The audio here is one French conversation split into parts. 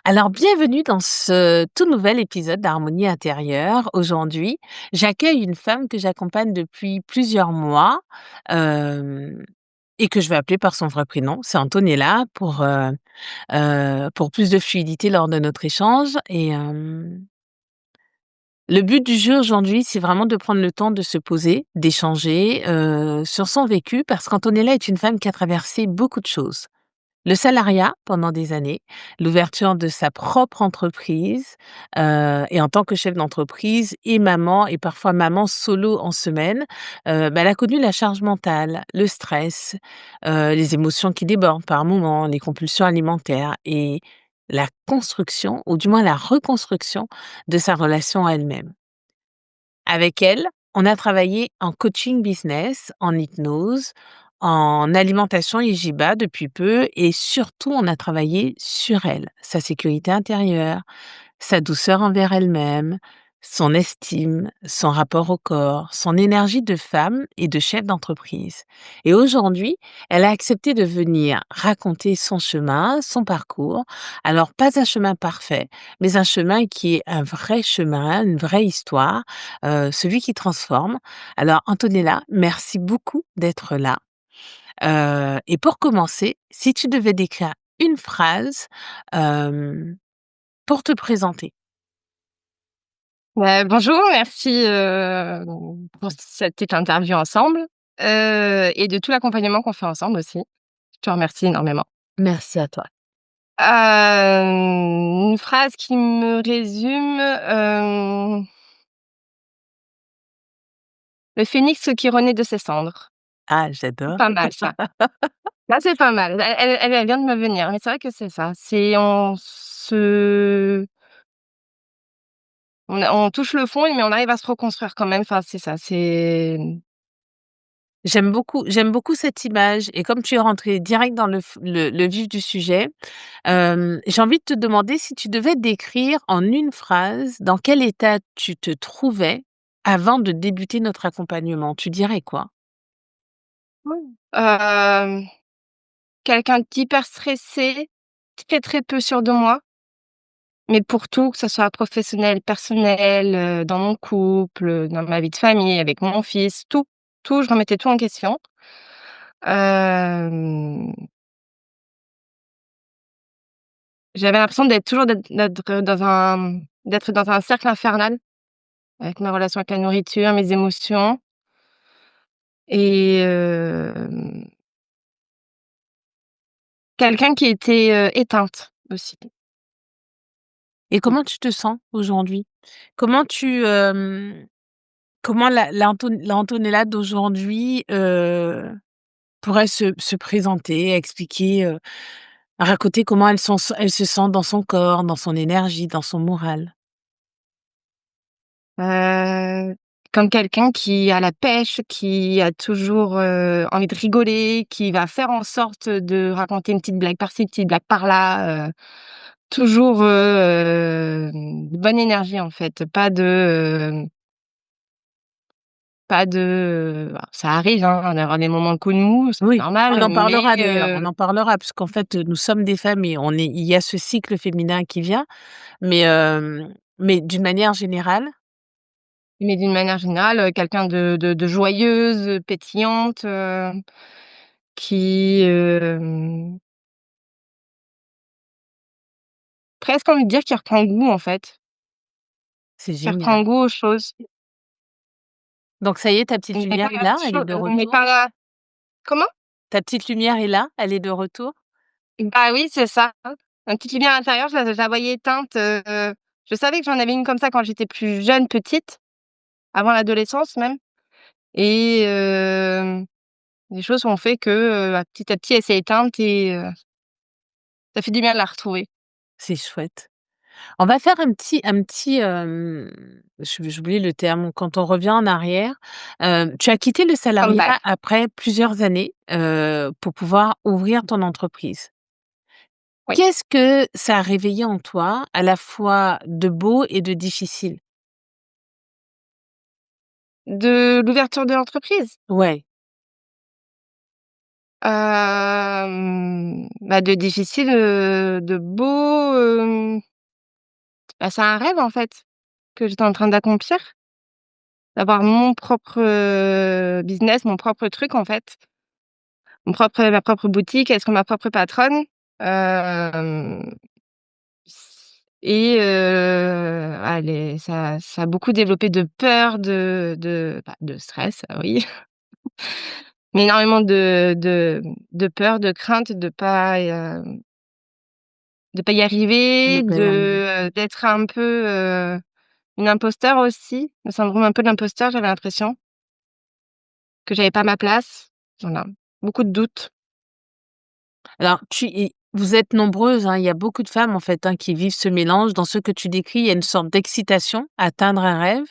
Alors, bienvenue dans ce tout nouvel épisode d'Harmonie intérieure. Aujourd'hui, j'accueille une femme que j'accompagne depuis plusieurs mois, hem et que je vais appeler par son vrai prénom. C'est Antonella pour plus de fluidité lors de notre échange le but du jeu aujourd'hui, c'est vraiment de prendre le temps de se poser, d'échanger, sur son vécu parce qu'Antonella est une femme qui a traversé beaucoup de choses. Le salariat pendant des années, l'ouverture de sa propre entreprise, et en tant que chef d'entreprise et maman et parfois maman solo en semaine, elle a connu la charge mentale, le stress, les émotions qui débordent par moments, les compulsions alimentaires et la construction ou du moins la reconstruction de sa relation à elle-même. Avec elle, on a travaillé en coaching business, en hypnose, en alimentation igiba depuis peu et surtout on a travaillé sur elle, sa sécurité intérieure, sa douceur envers elle-même, son estime, son rapport au corps, son énergie de femme et de chef d'entreprise. Et aujourd'hui, elle a accepté de venir raconter son chemin, son parcours. Alors, pas un chemin parfait, mais un chemin qui est un vrai chemin, une vraie histoire, celui qui transforme. Alors, Antonella, merci beaucoup d'être là. Et pour commencer, si tu devais décrire une phrase, hem, pour te présenter. Bonjour, merci, pour cette petite interview ensemble, et de tout l'accompagnement qu'on fait ensemble aussi. Je te remercie énormément. Merci à toi. Une phrase qui me résume, le phénix qui renaît de ses cendres. Ah, C'est j'adore. pas mal ça. Là, c'est pas mal. Elle vient de me venir, mais c'est vrai que c'est ça. C'est on touche le fond, mais on arrive à se reconstruire quand même. Enfin, c'est ça, c'est J'aime beaucoup cette image et comme tu es rentrée direct dans le vif du sujet, j'ai envie de te demander si tu devais décrire en une phrase dans quel état tu te trouvais avant de débuter notre accompagnement, tu dirais quoi? hem quelqu'un d'hyper stressé, très, très peu sûr de moi, mais pour tout, que ça soit professionnel, personnel, dans mon couple, dans ma vie de famille, avec mon fils, tout, tout, je remettais tout en question. Hem, J'avais l'impression d'être dans un cercle infernal avec ma relation avec la nourriture, mes émotions et quelqu'un qui était, éteinte aussi. Et Mmh. comment tu te sens aujourd'hui? Comment tu, comment l'Antonella d'aujourd'hui, pourrait se présenter, expliquer, raconter comment elle se sent dans son corps, dans son énergie, dans son moral? Heu, Comme quelqu'un qui a la pêche, qui a toujours, envie de rigoler, qui va faire en sorte de raconter une petite blague par-ci, une petite blague par-là, toujours, de bonne énergie en fait. Pas de alors ça arrive, hein, d'avoir des moments de coup de mou, c'est Oui, on normal, en mais parlera d'ailleurs, on en parlera puisqu'en fait, nous sommes des femmes et il y a ce cycle féminin qui vient, mais d'une manière générale, d'une manière générale, quelqu'un de joyeuse, pétillante, qui, presque envie de dire qui reprend goût en fait. c'est Qui génial. reprend goût aux choses. Donc ça y est, ta petite lumière est là, elle est de On n'est retour? pas là comment? Ta petite lumière est là, elle est de retour? Bah oui, c'est ça. Ma petite lumière intérieure, je la voyais éteinte, je savais que j'en avais une comme ça quand j'étais plus jeune, petite, avant l'adolescence même et les choses ont fait que, petit à petit, elle s'est éteinte et ça fait du bien de la retrouver. C'est chouette. On va faire j'ai oublié le terme, quand on revient en arrière. Tu as quitté le Comeback. salariat après plusieurs années, pour pouvoir ouvrir ton entreprise. Oui. Qu'est-ce que ça a réveillé en toi, à la fois de beau et de difficile? De l'ouverture de l'entreprise? Ouais, Bah, de difficile, de beau, bah, c'est un rêve, en fait, que j'étais en train d'accomplir, d'avoir mon propre, business, mon propre truc, en fait, ma propre boutique, être ma propre patronne, hem et allez, ça a beaucoup développé de peur, de stress, oui, mais énormément de peur, de crainte de pas y Ne arriver, pas y arriver. d'être un peu, une imposteur aussi, le syndrome un peu de l'imposteur, j'avais l'impression que j'avais pas ma place. Voilà, beaucoup de doutes. Alors vous êtes nombreuses, hein, il y a beaucoup de femmes en fait, hein, qui vivent ce mélange. Dans ce que tu décris, il y a une sorte d'excitation, atteindre un rêve,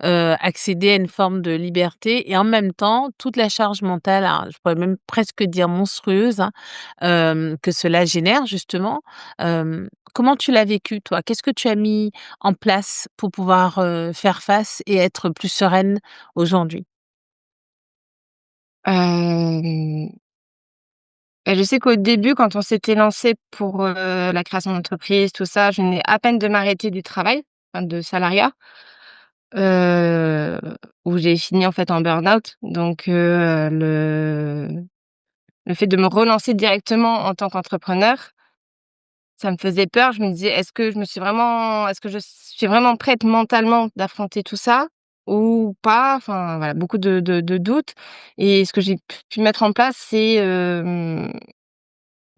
accéder à une forme de liberté et en même temps, toute la charge mentale, alors je pourrais même presque dire monstrueuse, hein, que cela génère justement. Comment tu l'as vécu toi? Qu'est-ce que tu as mis en place pour pouvoir, faire face et être plus sereine aujourd'hui? Hem Et je sais qu'au début, quand on s'était lancé pour, la création d'entreprise, tout ça, je venais à peine de m'arrêter du travail, enfin de salariat, heu, où j'ai fini en fait en burn-out. Donc le fait de me relancer directement en tant qu'entrepreneur, ça me faisait peur. Je me disais: Est-ce que je suis vraiment prête mentalement d'affronter tout ça ou pas?» Enfin voilà, beaucoup de doutes. Et ce que j'ai pu mettre en place, c'est,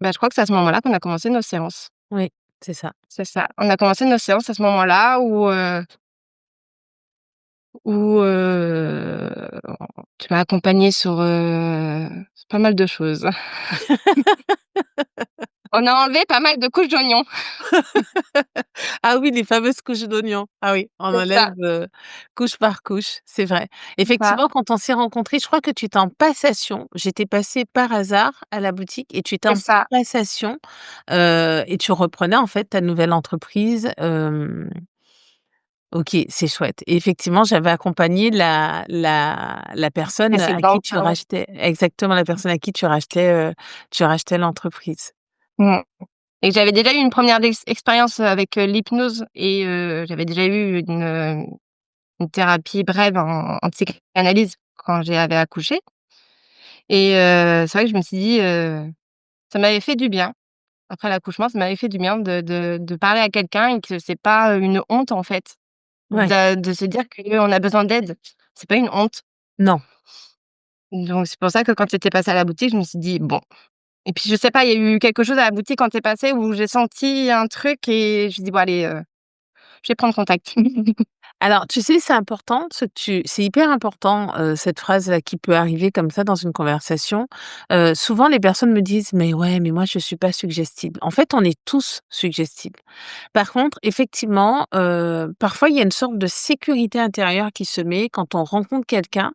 bah, je crois que c'est à ce moment-là qu'on a commencé nos séances. Oui, c'est ça. C'est ça. On a commencé nos séances à ce moment-là où, tu m'as accompagnée sur pas mal de choses. On a enlevé pas mal de couches d'oignons. Ah oui, les fameuses couches d'oignons. Ah oui, on C'est enlève, ça, couche par couche, c'est vrai. c'est ça, Effectivement, quand on s'est rencontrés, je crois que tu étais en passation. J'étais passée par hasard à la boutique et tu étais c'est en ça. passation, et tu reprenais en fait ta nouvelle entreprise. OK, c'est chouette et effectivement, j'avais accompagné la personne à qui Précédente, tu ouais. rachetais exactement, la personne à qui tu rachetais l'entreprise. Mmh. Et j'avais déjà eu une première expérience avec, l'hypnose et j'avais déjà eu une thérapie brève en psychanalyse quand j'avais accouché. Et c'est vrai que je me suis dit, ça m'avait fait du bien. Après l'accouchement, ça m'avait fait du bien de parler à quelqu'un et que c'est pas, une honte, en fait, Ouais, de se dire qu'on a besoin d'aide. C'est pas une honte. non. Donc c'est pour ça que quand tu étais passée à la boutique, je me suis dit: «Bon». Et puis je sais pas, il y a eu quelque chose à la boutique quand tu es passée où j'ai senti un truc et je me suis dit: «Bon allez, je vais prendre contact». Alors, tu sais, c'est important c'est hyper important, cette phrase-là qui peut arriver comme ça dans une conversation. Souvent les personnes me disent: «Mais ouais, mais moi je suis pas suggestible». En fait, on est tous suggestibles. Par contre, effectivement, parfois il y a une sorte de sécurité intérieure qui se met quand on rencontre quelqu'un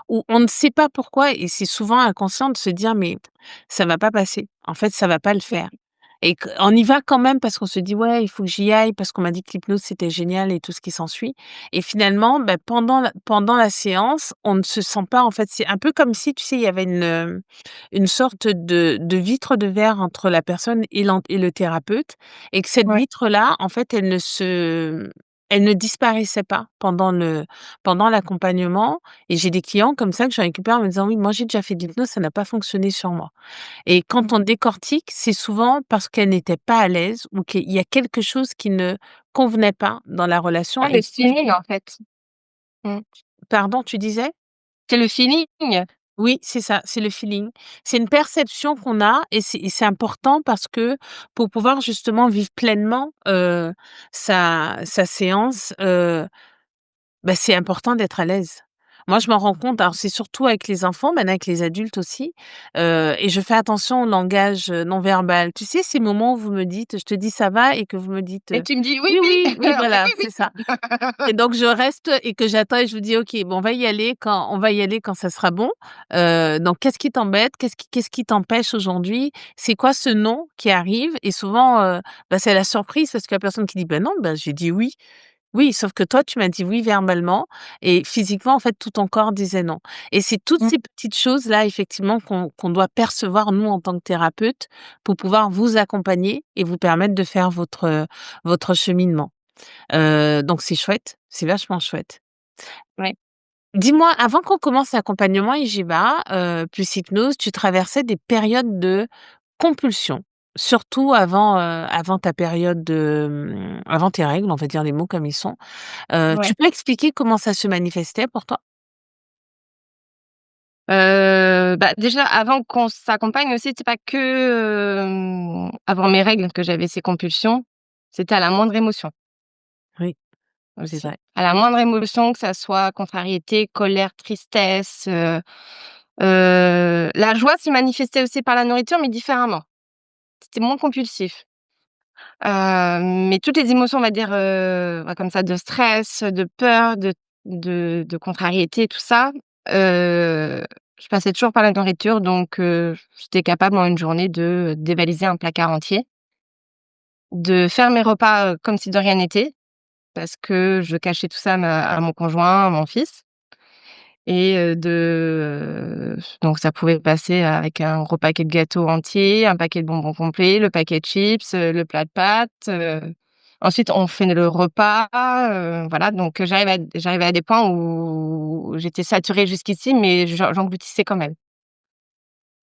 où on ne sait pas pourquoi et c'est souvent inconscient de se dire: «Mais ça va pas passer. En fait, ça va pas le faire». Et qu'on y va quand même parce qu'on se dit: «Ouais, il faut que j'y aille parce qu'on m'a dit que l'hypnose c'était génial» et tout ce qui s'ensuit et finalement, bah, pendant la séance, on ne se sent pas en fait c'est un peu comme si, tu sais, il y avait une sorte de vitre de verre entre la personne et le thérapeute et que cette Ouais. vitre-là, en fait, elle ne disparaissait pas pendant l'accompagnement et j'ai des clients comme ça que je récupère en me disant: «Oui, moi j'ai déjà fait de l'hypnose, ça n'a pas fonctionné sur moi». Et quand Mmh. on décortique, c'est souvent parce qu'elle n'était pas à l'aise ou qu'il y a quelque chose qui ne convenait pas dans la relation Ah, le et feeling, en fait. Mmh. pardon, tu disais? C'est le feeling. Oui, c'est ça, c'est le feeling. C'est une perception qu'on a et c'est important parce que pour pouvoir justement vivre pleinement, sa séance, bah, c'est important d'être à l'aise. Moi, je m'en rends compte, alors c'est surtout avec les enfants, maintenant avec les adultes aussi, et je fais attention au langage, non verbal. Tu sais, ces moments où vous me dites je te dis: «Ça va?» et que vous me dites, Et tu me dis: «Oui, «Oui, oui». oui, oui», En fait, voilà, oui, c'est ça oui. et donc je reste et que j'attends et je vous dis: «OK, bon, on va y aller quand ça sera bon». Donc qu'est-ce qui t'embête? Qu'est-ce qui t'empêche aujourd'hui? C'est quoi ce «non» qui arrive? Et souvent, bah, c'est la surprise parce que la personne qui dit: «Bah, non, bah, j'ai dit: "oui"». Oui, sauf que toi, tu m'as dit oui verbalement et physiquement, en fait, tout ton corps disait non. Et c'est toutes Mmh. ces petites choses-là, effectivement, qu'on doit percevoir, nous, en tant que thérapeutes, pour pouvoir vous accompagner et vous permettre de faire votre cheminement. Donc c'est chouette, c'est vachement chouette. Ouais. Dis-moi, avant qu'on commence l'accompagnement IGIBA, plus hypnose, tu traversais des périodes de compulsion, surtout avant ta période avant tes règles, on va dire les mots comme ils sont. Ouais. Tu peux expliquer comment ça se manifestait pour toi? Bah, déjà avant qu'on s'accompagne aussi, c'est pas que, avant mes règles que j'avais ces compulsions, c'était à la moindre émotion Oui, c'est aussi. vrai. À la moindre émotion, que ça soit contrariété, colère, tristesse, la joie se manifestait aussi par la nourriture, mais différemment. C'était moins compulsif. Mais toutes les émotions, on va dire, bah, comme ça, de stress, de peur, de contrariété, tout ça, heu, je passais toujours par la nourriture, donc j'étais capable en une journée de dévaliser un placard entier, de faire mes repas, comme si de rien n'était, parce que je cachais tout ça à mon conjoint, à mon fils. Et donc ça pouvait passer avec un gros paquet de gâteaux entiers, un paquet de bonbons complets, le paquet de chips, le plat de pâtes, ensuite on fait le repas, voilà, donc j'arrivais à des points où j'étais saturée jusqu'ici, mais j'engloutissais quand même.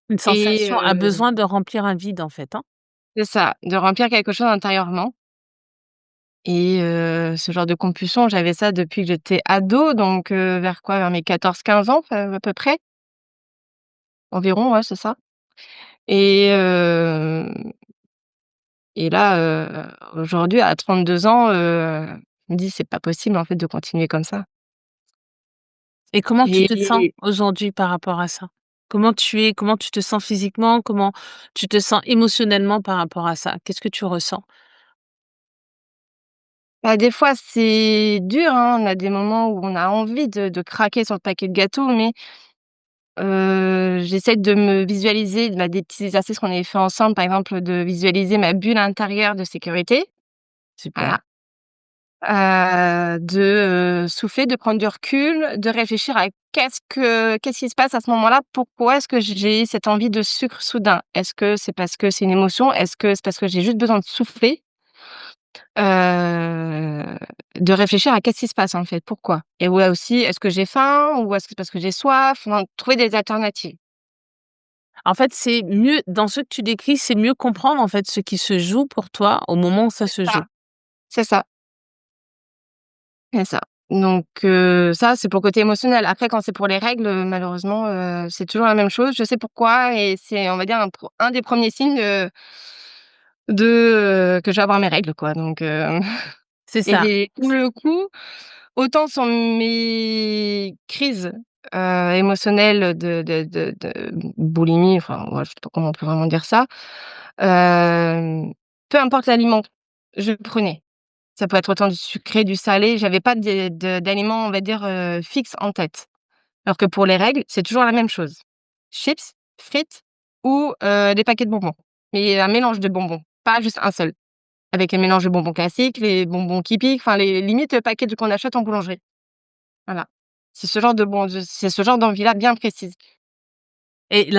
Une Et sensation, un besoin de remplir un vide, en fait, hein? c'est ça, de remplir quelque chose intérieurement. Et ce genre de compulsion, j'avais ça depuis que j'étais ado, donc vers quoi? Vers mes 14-15 ans, à peu près, environ, ouais, c'est ça. Et là, aujourd'hui à 32 ans, je me dis: «C'est pas possible en fait de continuer comme ça». Et comment tu te sens Et aujourd'hui par rapport à ça? Comment tu es? Comment tu te sens physiquement? Comment tu te sens émotionnellement par rapport à ça? Qu'est-ce que tu ressens? bah, des fois c'est dur, hein, on a des moments où on a envie de craquer sur le paquet de gâteaux, mais j'essaie de me visualiser, bah, des petits exercices qu'on avait fait ensemble, par exemple, de visualiser ma bulle intérieure de sécurité, Super. voilà. Souffler, de prendre du recul, de réfléchir à qu'est-ce qui se passe à ce moment-là? Pourquoi est-ce que j'ai cette envie de sucre soudain? Est-ce que c'est parce que c'est une émotion? Est-ce que c'est parce que j'ai juste besoin de souffler? Heu, de réfléchir à qu'est-ce qui se passe, en fait? Pourquoi? Et ouais aussi, est-ce que j'ai faim ou est-ce que c'est parce que j'ai soif? Enfin, trouver des alternatives. En fait, c'est mieux dans ce que tu décris, c'est mieux comprendre, en fait, ce qui se joue pour toi au moment où ça se joue. Ça, c'est ça. C'est ça. Donc ça, c'est pour le côté émotionnel. Après, quand c'est pour les règles, malheureusement, c'est toujours la même chose. Je sais pourquoi et c'est, on va dire, un des premiers signes, que je vais avoir mes règles, quoi. Donc C'est ça. et pour le coup, autant sur mes crises, émotionnelles de boulimie, enfin, ouais, je sais pas comment on peut vraiment dire ça, peu importe l'aliment, je le prenais. Ça peut être autant du sucré, du salé, j'avais pas d'aliments, on va dire, fixes en tête. Alors que pour les règles, c'est toujours la même chose. Chips, frites ou des paquets de bonbons. Mais un mélange de bonbons, pas juste un seul. Avec un mélange de bonbons classiques, les bonbons qui piquent, enfin les limite, paquets qu'on achète en boulangerie. Voilà. C'est ce genre d'envie-là bien précise. Et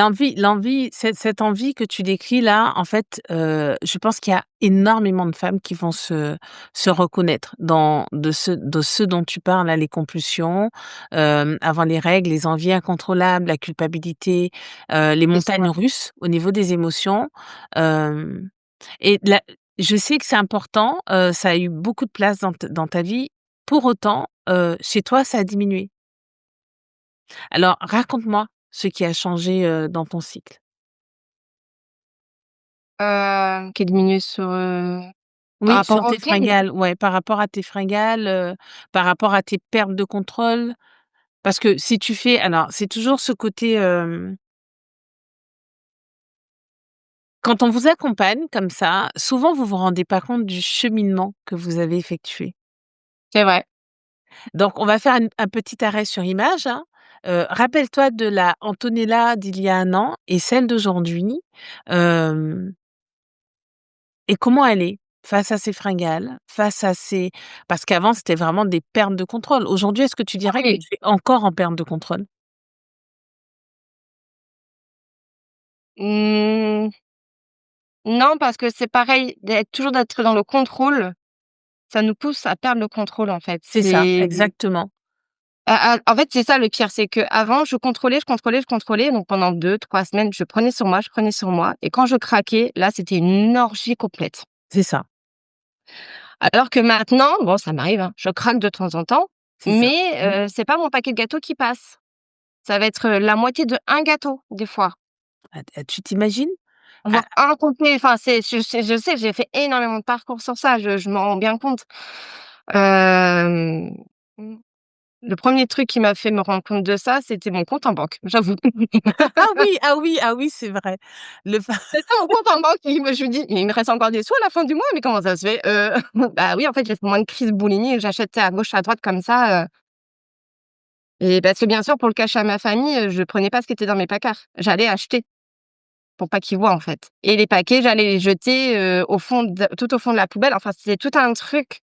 cette envie que tu décris là, en fait, je pense qu'il y a énormément de femmes qui vont se reconnaître de ce dont tu parles là, les compulsions, avant les règles, les envies incontrôlables, la culpabilité, les C'est montagnes ça. russes au niveau des émotions. Hem et la Je sais que c'est important, ça a eu beaucoup de place dans ta vie. Pour autant, chez toi, ça a diminué. Alors raconte-moi ce qui a changé, dans ton cycle? Qui est diminué sur, par Oui, rapport sur aux tes règles? fringales, ouais, par rapport à tes fringales, par rapport à tes pertes de contrôle. Parce que si tu fais alors, c'est toujours ce côté, quand on vous accompagne comme ça, souvent vous vous rendez pas compte du cheminement que vous avez effectué. C'est vrai. Donc on va faire un petit arrêt sur image, hein. Rappelle-toi de la Antonella d'il y a un an et celle d'aujourd'hui, hem et comment elle est? face à ces fringales, face à ces parce qu'avant, c'était vraiment des pertes de contrôle. Aujourd'hui, est-ce que tu dirais que Oui. tu es encore en perte de contrôle? Mmh, non, parce que c'est pareil, d'être dans le contrôle, ça nous pousse à perdre le contrôle, en fait. C'est ça, C'est exactement. en fait, c'est ça le pire, c'est qu'avant je contrôlais, je contrôlais, je contrôlais, donc pendant 2, 3 semaines, je prenais sur moi et quand je craquais, là, c'était une orgie complète. C'est ça, Alors que maintenant, bon, ça m'arrive, hein, je craque de temps en temps, c'est ça. mais c'est pas mon paquet de gâteaux qui passe. Ça va être, la moitié de un gâteau, des fois, Tu t'imagines? Ah, voire un complet. Enfin, c'est je sais, j'ai fait énormément de parcours sur ça, je m'en rends bien compte. Hem, mmh, le premier truc qui m'a fait me rendre compte de ça, c'était mon compte en banque, j'avoue. ah oui, ah oui, ah oui, c'est vrai. Le fa C'est ça mon compte en banque, je me dis: «Mais il me reste encore des sous à la fin du mois, mais comment ça se fait?» Bah oui, en fait, j'ai fait moins de crise boulimie et j'achète, à gauche, à droite comme ça, et parce que bien sûr, pour le cacher à ma famille, je prenais pas ce qui était dans mes placards. J'allais acheter pour pas qu'ils voient, en fait, et les paquets, j'allais les jeter, au fond de tout au fond de la poubelle. Enfin, c'était tout un truc,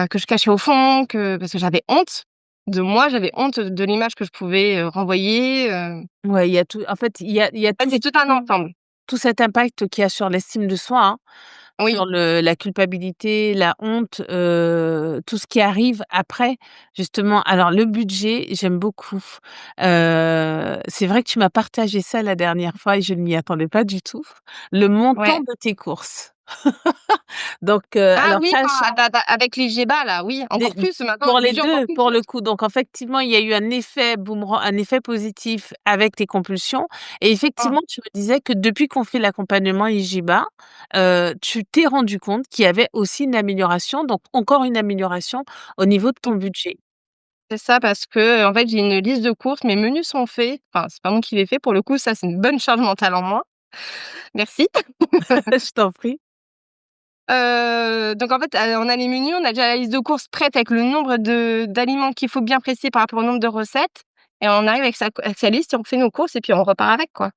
que je cachais au fond, que parce que j'avais honte de moi, j'avais honte de l'image que je pouvais, renvoyer, ouais, il y a tout en fait, il y a en fait, c'est tout un ensemble. tout cet impact qu'il y a sur l'estime de soi, hein, Oui, sur la culpabilité, la honte, tout ce qui arrive après, justement. Alors le budget, j'aime beaucoup. C'est vrai que tu m'as partagé ça la dernière fois et je ne m'y attendais pas du tout. Le montant ouais. de tes courses. Donc, Ah alors oui, ça ah bah avec les GBA là, oui, Des encore plus maintenant, pour le les budget encore 2 plus. pour le coup, donc effectivement, il y a eu un effet boomerang, un effet positif avec tes compulsions et Mmh. effectivement, tu me disais que depuis qu'on fait l'accompagnement IJBA, tu t'es rendu compte qu'il y avait aussi une amélioration, donc encore une amélioration au niveau de ton budget. C'est ça, parce que, en fait, j'ai une liste de courses, mes menus sont faits. Enfin, c'est pas moi qui les fais pour le coup, ça c'est une bonne charge mentale en moins. Merci. Je t'en prie. Donc en fait, on a les menus, on a déjà la liste de courses prête avec le nombre de d'aliments qu'il faut bien précis par rapport au nombre de recettes, et on arrive avec sa liste et on fait nos courses et puis on repart avec, quoi.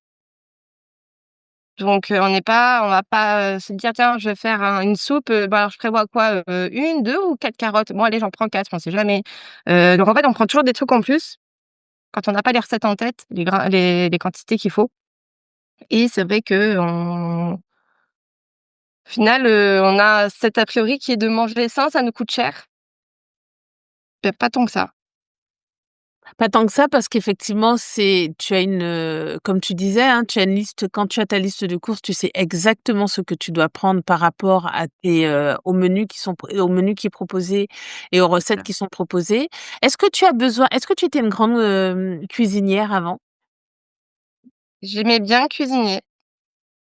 Donc on va pas, se dire: «Tiens, je vais faire une soupe, bah, alors je prévois quoi? 1, 2 ou 4 carottes? Bon allez, j'en prends 4, on sait jamais». Donc en fait, on prend toujours des trucs en plus quand on n'a pas les recettes en tête, les quantités qu'il faut, et c'est vrai qu'en au final, on a cet a priori qui est de manger sain, ça nous coûte cher. Pas tant que ça. Pas tant que ça parce qu'effectivement, tu as comme tu disais, hein, tu as une liste quand tu as ta liste de courses, tu sais exactement ce que tu dois prendre par rapport à au menu au menu qui est proposé et aux recettes qui sont proposées. Est-ce que tu étais une grande, cuisinière avant? J'aimais bien cuisiner,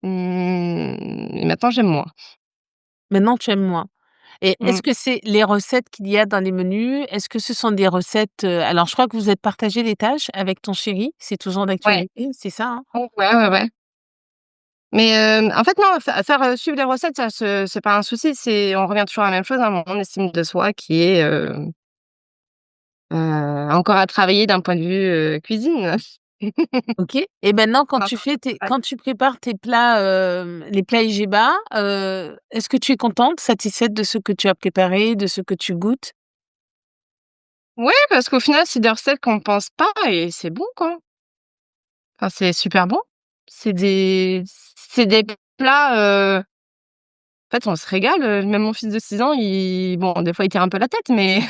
et maintenant j'aime moins. Maintenant, tu aimes moins et Mmh. est-ce que c'est les recettes qu'il y a dans les menus? Est-ce que ce sont des recettes, alors je crois que vous êtes partagé les tâches avec ton chéri, c'est toujours Ouais. d'actualité, c'est ça, hein? Oh ouais, ouais, ouais. Mais, en fait non, faire, suivre les recettes, ça c'est pas un souci, on revient toujours à la même chose, hein, mon estime de soi qui est, encore à travailler d'un point de vue, cuisine. OK, et maintenant Enfin, ouais. quand tu prépares tes plats, les plats IGBA, est-ce que tu es contente, satisfaite de ce que tu as préparé, de ce que tu goûtes? Ouais, parce qu'au final, c'est des recettes qu'on pense pas et c'est bon, quoi. Enfin, c'est super bon. C'est des plats, en fait, on se régale, même mon fils de 6 ans, bon, des fois, il tire un peu la tête, mais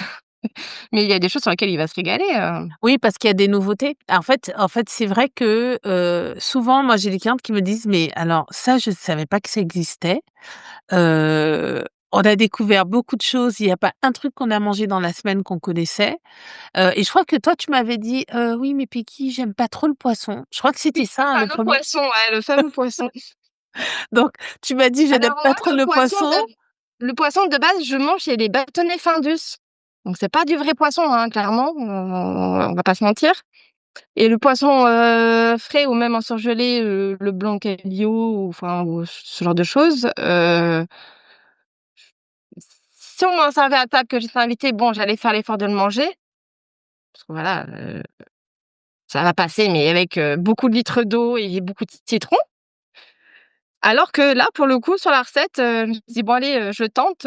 mais il y a des choses sur lesquelles il va se régaler. Oui, parce qu'il y a des nouveautés. En fait, c'est vrai que, souvent, moi, j'ai des clientes qui me disent: «Mais alors ça, je ne savais pas que ça existait. On a découvert beaucoup de choses, il y a pas un truc qu'on a mangé dans la semaine qu'on connaissait». Et je crois que toi, tu m'avais dit: «Oui, mais Peggy, j'aime pas trop le poisson». Je crois que c'était Oui, ça, le hein, le fameux premier. poisson, ouais, le fameux poisson. Donc tu m'as dit: «Je n'aime Alors pas moi, trop le poisson». le poisson de base, je mange chez les bâtonnets Findus. Donc c'est pas du vrai poisson, hein, clairement, on va pas se mentir. Et le poisson, frais ou même en surgelé, le Blanquedio ou ce genre de choses, si on m'en servait à table, que j'étais invitée, bon, j'allais faire l'effort de le manger parce que voilà, ça va passer, mais avec, beaucoup de litres d'eau et beaucoup de citron. Alors que là, pour le coup, sur la recette, je me suis dit: «Bon allez, je tente»,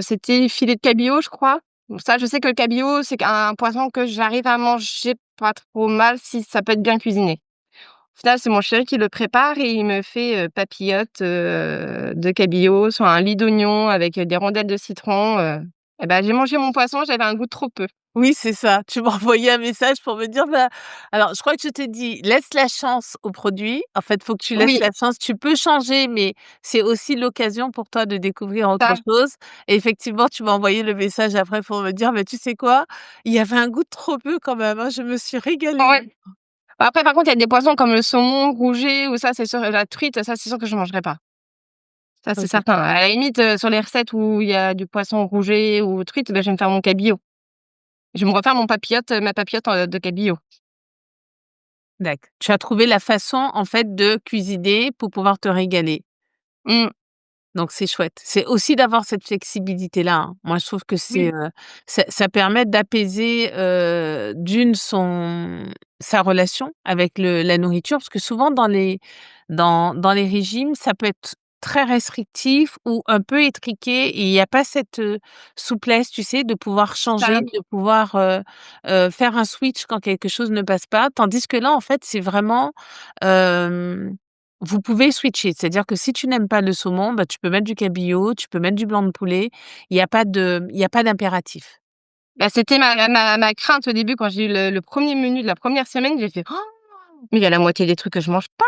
c'était filet de cabillaud, je crois. Donc ça, je sais que le cabillaud, c'est un poisson que j'arrive à manger pas trop mal si ça peut être bien cuisiné. Au final, c'est mon chéri qui le prépare et il me fait, papillotes, de cabillaud sur un lit d'oignon avec, des rondelles de citron, et bah, j'ai mangé mon poisson, j'avais un goût de trop peu. Oui, c'est ça. Tu m'as envoyé un message pour me dire, bah alors je crois que je t'ai dit: «Laisse la chance au produit». En fait, faut que tu laisses Oui, la chance. Tu peux changer, mais c'est aussi l'occasion pour toi de découvrir autre ça, chose et effectivement, tu m'as envoyé le message après pour me dire: «Mais tu sais quoi? Il y avait un goût de trop peu quand même, hein, je me suis régalée». ouais. Après, par contre, il y a des poissons comme le saumon rouget ou ça, c'est sûr, la truite, ça, c'est sûr que je mangerai pas. Ça, c'est OK. certain. À la limite, sur les recettes où il y a du poisson rouget ou truite, bah, je vais me faire mon cabillaud. Je vais me refaire ma papillote, de cabillaud. Tu as trouvé la façon, en fait, de cuisiner pour pouvoir te régaler. Mmh, Donc c'est chouette. C'est aussi d'avoir cette flexibilité-là, hein. Moi, je trouve que oui, ça permet d'apaiser, d'une son sa relation avec la nourriture, parce que souvent dans les régimes, ça peut être très restrictif ou un peu étriqué et il y a pas cette, souplesse, tu sais, de pouvoir changer, ça de pouvoir, faire un switch quand quelque chose ne passe pas. Tandis que là, en fait, c'est vraiment, hem vous pouvez switcher, c'est-à-dire que si tu n'aimes pas le saumon, bah, tu peux mettre du cabillaud, tu peux mettre du blanc de poulet. Il y a pas d'impératif. bah, c'était ma crainte au début quand j'ai eu le 1er menu de la première semaine, j'ai fait: «Oh, mais il y a la moitié des trucs que je mange pas,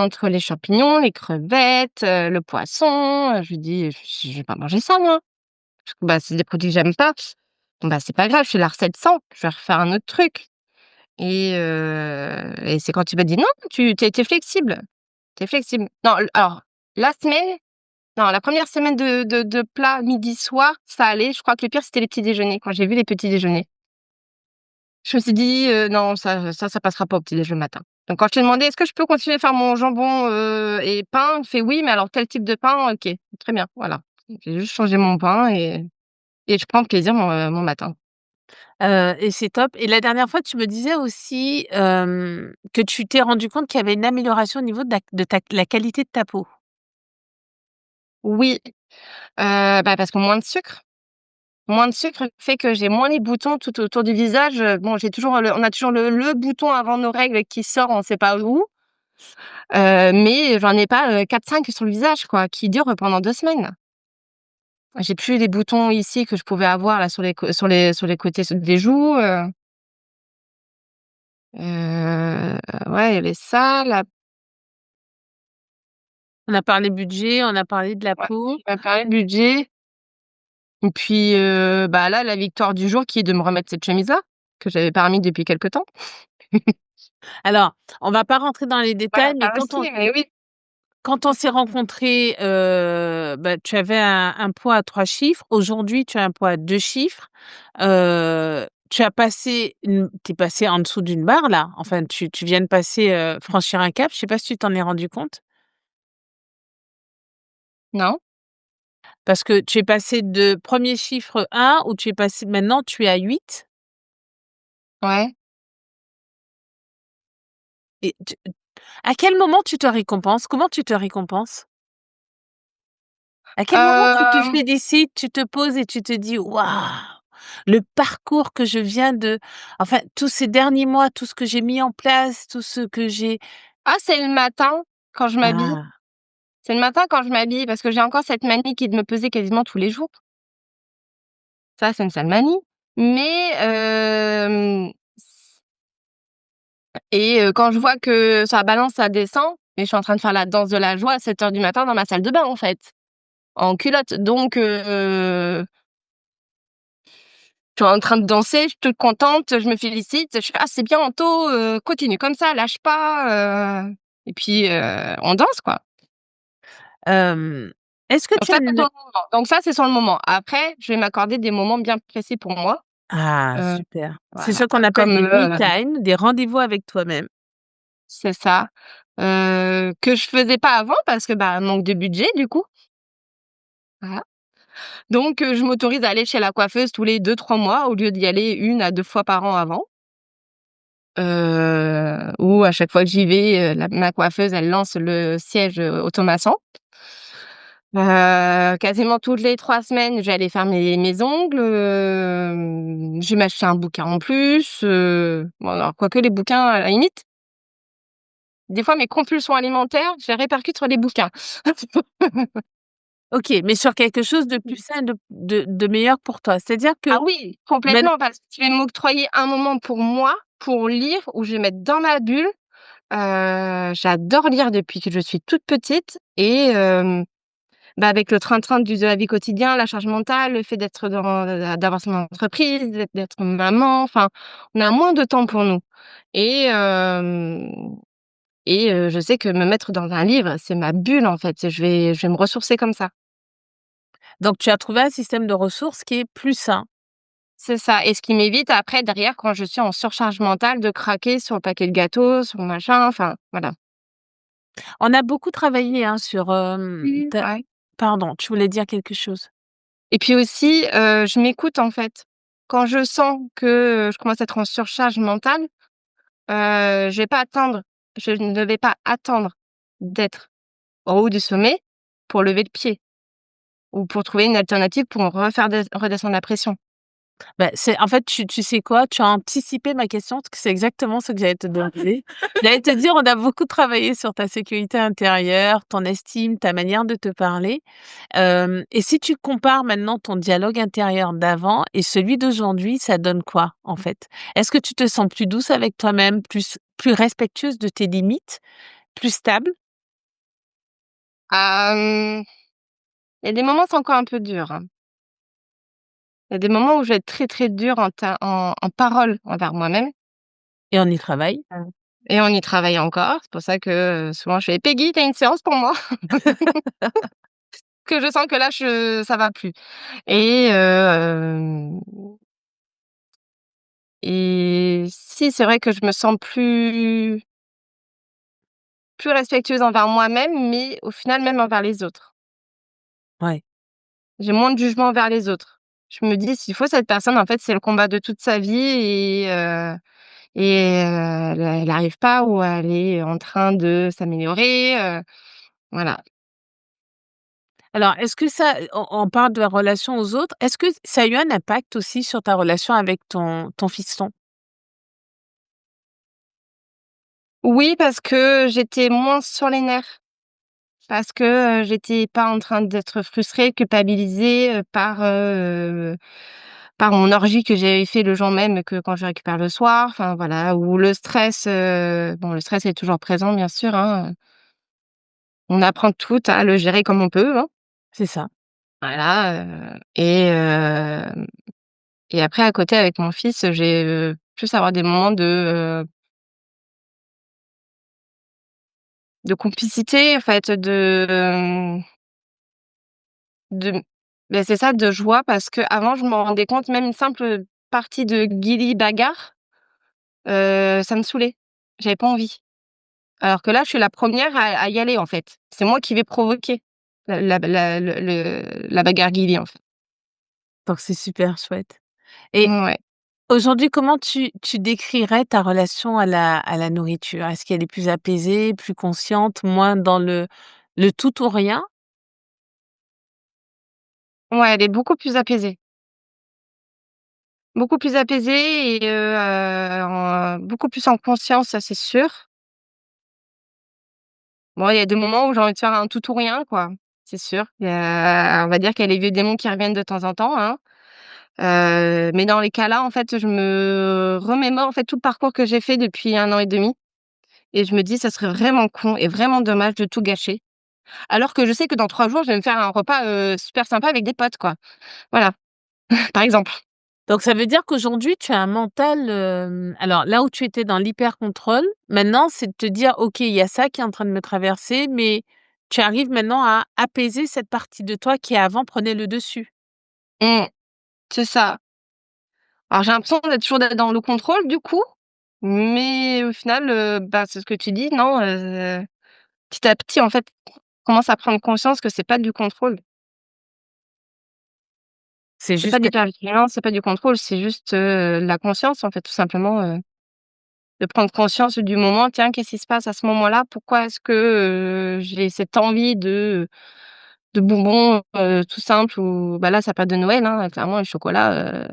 entre les champignons, les crevettes, le poisson», je lui dis: «Je vais pas manger ça moi». Parce que, bah, c'est des produits que j'aime pas. Bon, bah, c'est pas grave, je fais la recette sans, je vais refaire un autre truc et c'est quand il m'a dit: «Non, tu es flexible, tu es flexible». Non, alors la semaine non, la première semaine de plats midi, soir, ça allait. Je crois que le pire, c'était les petits déjeuners, quand j'ai vu les petits déjeuners. Je me suis dit: Non, ça passera pas au petit déj le matin». Donc quand je t'ai demandé: «Est-ce que je peux continuer à faire mon jambon, et pain?» Il fait: «Oui, mais alors tel type de pain, OK, très bien, voilà». J'ai juste changé mon pain et je prends plaisir mon matin. Et c'est top et la dernière fois, tu me disais aussi, que tu t'es rendu compte qu'il y avait une amélioration au niveau de la qualité de ta peau. Oui, bah, parce que moins de sucre. Moins de sucre fait que j'ai moins les boutons tout autour du visage, bon, j'ai toujours on a toujours le bouton avant nos règles qui sort on sait pas où, mais j'en ai pas, 4-5 sur le visage quoi, qui durent pendant 2 semaines. J'ai plus les boutons ici que je pouvais avoir là sur les côtés des joues, ouais, il y avait ça, la On a parlé budget, on a parlé de la ouais, peau. tu m'as parlé de budget et puis, bah, là, la victoire du jour qui est de me remettre cette chemise-là, que j'avais pas remis depuis quelque temps. Alors, on va pas rentrer dans les Ouais, détails, mais ça aussi, mais oui. quand on s'est rencontrés, bah, tu avais un poids à 3 chiffres. Aujourd'hui, tu as un poids à 2 chiffres. Tu as passé tu es passé en dessous d'une barre là. Enfin, tu viens de passer, franchir un cap. Je sais pas si tu t'en es rendu compte? Non? Parce que tu es passé de premier chiffre 1 où tu es passé maintenant tu es à 8 Ouais. et à quel moment tu te récompenses? Comment tu te récompenses? À quel moment tu te Hem, félicites, tu te poses et tu te dis: «Waouh! Le parcours que je viens de enfin tous ces derniers mois, tout ce que j'ai mis en place, tout ce que j'ai» c'est le matin quand je m'habille. ah! C'est le matin quand je m'habille parce que j'ai encore cette manie qui est de me peser quasiment tous les jours. Ça, c'est une sale manie, mais quand je vois que ça balance, ça descend et je suis en train de faire la danse de la joie à 7 heures du matin dans ma salle de bain, en fait, en culotte donc je suis en train de danser, je suis toute contente, je me félicite, je fais: «Ah, c'est bien Anto, continue comme ça, lâche pas», et puis, on danse, quoi. Hem, est-ce que Donc tu as ça, c'est sur une le moment. Donc ça, c'est sur le moment. Après, je vais m'accorder des moments bien précis pour moi, ah heu, super. C'est voilà, ce qu'on appelle comme, des me time, des rendez-vous avec toi-même. c'est ça, que je faisais pas avant parce que, bah, manque de budget du coup, voilà. Donc je m'autorise à aller chez la coiffeuse tous les 2-3 mois au lieu d'y aller 1 à 2 fois par an avant. où à chaque fois que j'y vais, la ma coiffeuse, elle lance le siège, automassant. Quasiment toutes les 3 semaines, je vais aller faire mes ongles, je vais m'acheter un bouquin en plus, bon alors quoique les bouquins, à la limite, des fois mes compulsions alimentaires, je les répercute sur les bouquins. OK, mais sur quelque chose de plus sain, de meilleur pour toi. C'est-à-dire Ah que oui, maint complètement, parce que je vais m'octroyer un moment pour moi, pour lire, où je vais mettre dans ma bulle. J'adore lire depuis que je suis toute petite et bah, avec le train-train de la vie quotidien, la charge mentale, le fait d'être d'avoir son entreprise, d'être maman, enfin, on a moins de temps pour nous et je sais que me mettre dans un livre, c'est ma bulle, en fait. Je vais me ressourcer comme ça. donc tu as trouvé un système de ressources qui est plus sain. C'est ça et ce qui m'évite après, derrière, quand je suis en surcharge mentale, de craquer sur le paquet de gâteaux, sur le machin, enfin, voilà. On a beaucoup travaillé, hein, sur, ta Ouais. pardon, tu voulais dire quelque chose? Et puis aussi, je m'écoute, en fait. Quand je sens que, je commence à être en surcharge mentale, je vais pas attendre je ne vais pas attendre d'être en haut du sommet pour lever le pied ou pour trouver une alternative pour refaire redescendre la pression. Bah, c'est en fait, tu sais quoi? Tu as anticipé ma question parce que c'est exactement ce que j'allais te demander. J'allais te dire, on a beaucoup travaillé sur ta sécurité intérieure, ton estime, ta manière de te parler. Et si tu compares maintenant ton dialogue intérieur d'avant et celui d'aujourd'hui, ça donne quoi, en fait? Est-ce que tu te sens plus douce avec toi-même, plus respectueuse de tes limites, plus stable? Hem, il y a des moments, c'est encore un peu dur, hein. Il y a des moments où je vais être très, très dure en parole envers moi-même. Et on y travaille? Et on y travaille encore. C'est pour ça que, souvent je fais: «Peggy, tu as une séance pour moi?» que je sens que là, ça va plus et si, c'est vrai que je me sens plus respectueuse envers moi-même, mais au final, même envers les autres. Ouais. J'ai moins de jugement envers les autres. Je me dis: «S'il faut cette personne, en fait, c'est le combat de toute sa vie elle arrive pas ou elle est en train de s'améliorer», voilà. Alors, est-ce que ça on parle de la relation aux autres, est-ce que ça a eu un impact aussi sur ta relation avec ton fiston? Oui, parce que j'étais moins sur les nerfs. Parce que, j'étais pas en train d'être frustrée, culpabilisée, par mon orgie que j'avais fait le jour même que quand je récupère le soir, enfin voilà, ou le stress, bon le stress est toujours présent bien sûr, hein, on apprend toutes à le gérer comme on peut, hein. C'est ça. Voilà, et après à côté avec mon fils, j'ai, plus avoir des moments de complicité en fait, de beh, c'est ça, de joie parce qu'avant je m'en rendais compte, même une simple partie de guéli-bagarre, ça me saoulait. J'avais pas envie. Alors que là, je suis la première à y aller, en fait. C'est moi qui vais provoquer la bagarre guéli, en fait. Donc c'est super chouette. Et Ouais. aujourd'hui, comment tu décrirais ta relation à la nourriture? Est-ce qu'elle est plus apaisée, plus consciente, moins dans le tout ou rien? Ouais, elle est beaucoup plus apaisée. Beaucoup plus apaisée et beaucoup plus en conscience, ça, c'est sûr. Bon, il y a des moments où j'ai envie de faire un tout ou rien, quoi, c'est sûr. Il y a on va dire qu'il y a les vieux démons qui reviennent de temps en temps, hein. Mais dans les cas-là, en fait, je me remémore, en fait, tout le parcours que j'ai fait depuis 1 an et demi et je me dis: «Ça serait vraiment con et vraiment dommage de tout gâcher». Alors que je sais que dans 3 jours, je vais me faire un repas, super sympa avec des potes, quoi. Voilà, par exemple. Donc ça veut dire qu'aujourd'hui tu as un mental, alors là où tu étais dans l'hyper-contrôle, maintenant c'est de te dire: «OK, il y a ça qui est en train de me traverser», mais tu arrives maintenant à apaiser cette partie de toi qui avant prenait le dessus. Mmh, c'est ça. Alors j'ai l'impression d'être dans le contrôle du coup, mais au final, bah, c'est ce que tu dis, non, petit à petit, en fait, on commence à prendre conscience que c'est pas du contrôle. C'est C'est pas juste de l'hypervigilance, c'est pas du contrôle, c'est juste, de la conscience, en fait, tout simplement. de prendre conscience du moment. Tiens, qu'est-ce qui se passe à ce moment-là? Pourquoi est-ce que, j'ai cette envie de bonbons, tout simples ou bah, là, ça période de Noël, hein, clairement le chocolat,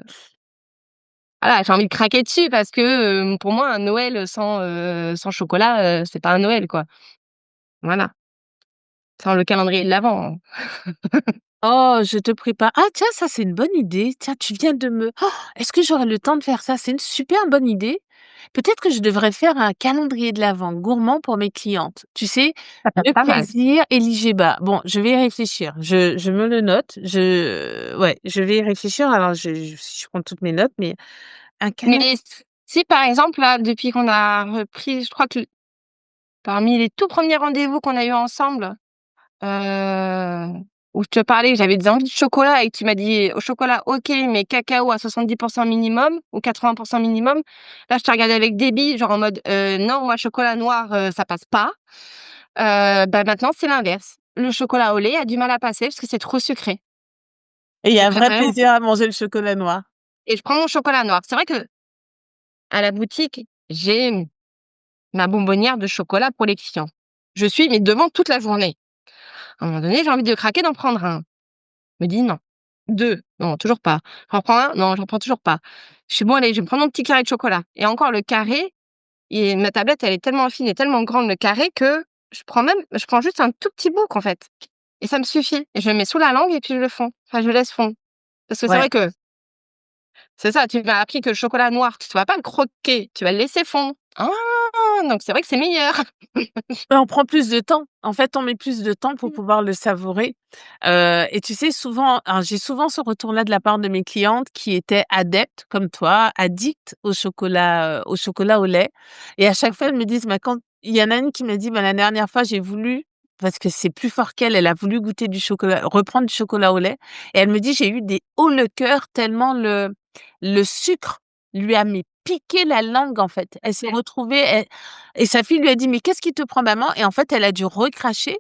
voilà, j'ai envie de craquer dessus parce que, pour moi un Noël sans chocolat, c'est pas un Noël, quoi. Voilà, sans le calendrier de l'avent. Oh, je te prépare. Ah tiens, ça c'est une bonne idée. Tiens, tu viens de me est-ce que j'aurai le temps de faire ça? C'est une super bonne idée. Peut-être que je devrais faire un calendrier de l'avent gourmand pour mes clientes. Tu sais, Ça peut être le pas mal. plaisir et l'IGBA. Bon, je vais y réfléchir. Je me le note. Ouais, je vais y réfléchir. Alors je prends toutes mes notes, mais un calendrier. Mais si par exemple là, depuis qu'on a repris, je crois que parmi les tout premiers rendez-vous qu'on a eus ensemble, heu, où je te parlais que j'avais des envies de chocolat et que tu m'as dit: «Au chocolat, OK, mais cacao à 70 minimum ou 80 minimum». Là, je t'ai regardé avec débit, genre en mode: non, moi chocolat noir, ça passe pas». Bah, maintenant, c'est l'inverse. Le chocolat au lait a du mal à passer parce que c'est trop sucré. Et il y J'ai a un vrai préféré mon plaisir à manger le chocolat noir. et je prends mon chocolat noir. C'est vrai qu'à la boutique, j'ai ma bonbonnière de chocolat pour les clients. Je suis mais devant toute la journée. À un moment donné, j'ai envie de craquer, d'en prendre un. Je me dis: «Non». 2, non, toujours pas. J'en prends un, non, j'en prends toujours pas. Je suis «Bon allez, je vais me prendre mon petit carré de chocolat» et encore le carré et ma tablette, elle est tellement fine et tellement grande, le carré, que je prends juste un tout petit bout, en fait et ça me suffit et je le mets sous la langue et puis je le fonds. Enfin, je laisse fondre. Parce que c'est Ouais. vrai que c'est ça, tu m'as appris que le chocolat noir, tu vas pas le croquer, tu vas le laisser fondre. Ah! Donc c'est vrai que c'est meilleur. Bah, on prend plus de temps. En fait, on met plus de temps pour pouvoir le savourer, et tu sais souvent alors j'ai souvent ce retour-là de la part de mes clientes qui étaient adeptes comme toi, addictes au chocolat au lait et à chaque fois elles me disent: «Bah, quand» il y en a une qui m'a dit: «Bah, la dernière fois j'ai voulu» parce que c'est plus fort qu'elle, elle a voulu goûter du chocolat reprendre du chocolat au lait et elle me dit: «J'ai eu des hauts le cœur tellement le sucre lui a mais piqué la langue en fait». Elle s'est retrouvée et sa fille lui a dit: «Mais qu'est-ce qui te prend maman?» et en fait, elle a dû recracher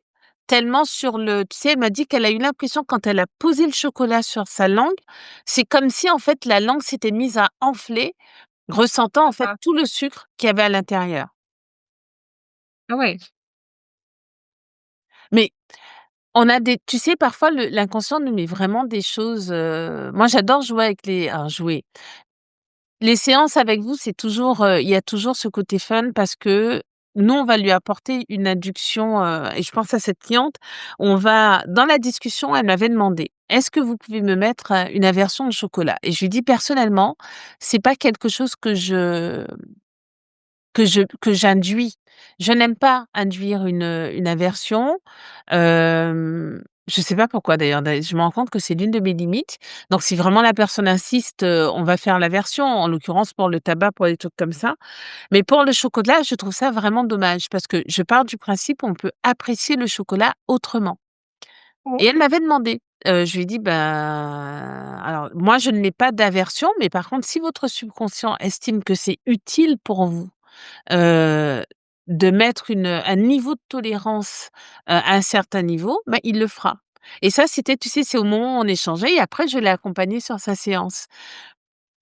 tellement sur le tu sais, elle m'a dit qu'elle a eu l'impression quand elle a posé le chocolat sur sa langue, c'est comme si en fait la langue s'était mise à enfler, ressentant en fait Ah, tout le sucre qu'il y avait à l'intérieur. ah ouais. Mais on a des tu sais, parfois l'inconscient nous met vraiment des choses, moi j'adore jouer avec les alors jouer. Les séances avec vous, c'est toujours, il y a toujours ce côté fun parce que nous, on va lui apporter une induction, et je pense à cette cliente, on va dans la discussion, elle m'avait demandé: «Est-ce que vous pouvez me mettre, une aversion au chocolat?» et je lui dis: «Personnellement, c'est pas quelque chose que j'induis. Je n'aime pas induire une aversion, je sais pas pourquoi d'ailleurs, je me rends compte que c'est l'une de mes limites. Donc si vraiment la personne insiste, on va faire l'aversion, en l'occurrence pour le tabac, pour des trucs comme ça. Mais pour le chocolat, je trouve ça vraiment dommage parce que je pars du principe, on peut apprécier le chocolat autrement Mmh. et elle m'avait demandé, je lui ai dit: «Ben, alors moi je ne mets pas d'aversion, mais par contre si votre subconscient estime que c'est utile pour vous heu, de mettre un niveau de tolérance, à un certain niveau, bah, il le fera et ça, c'était tu sais, c'est au moment où on échangeait et après je l'ai accompagné sur sa séance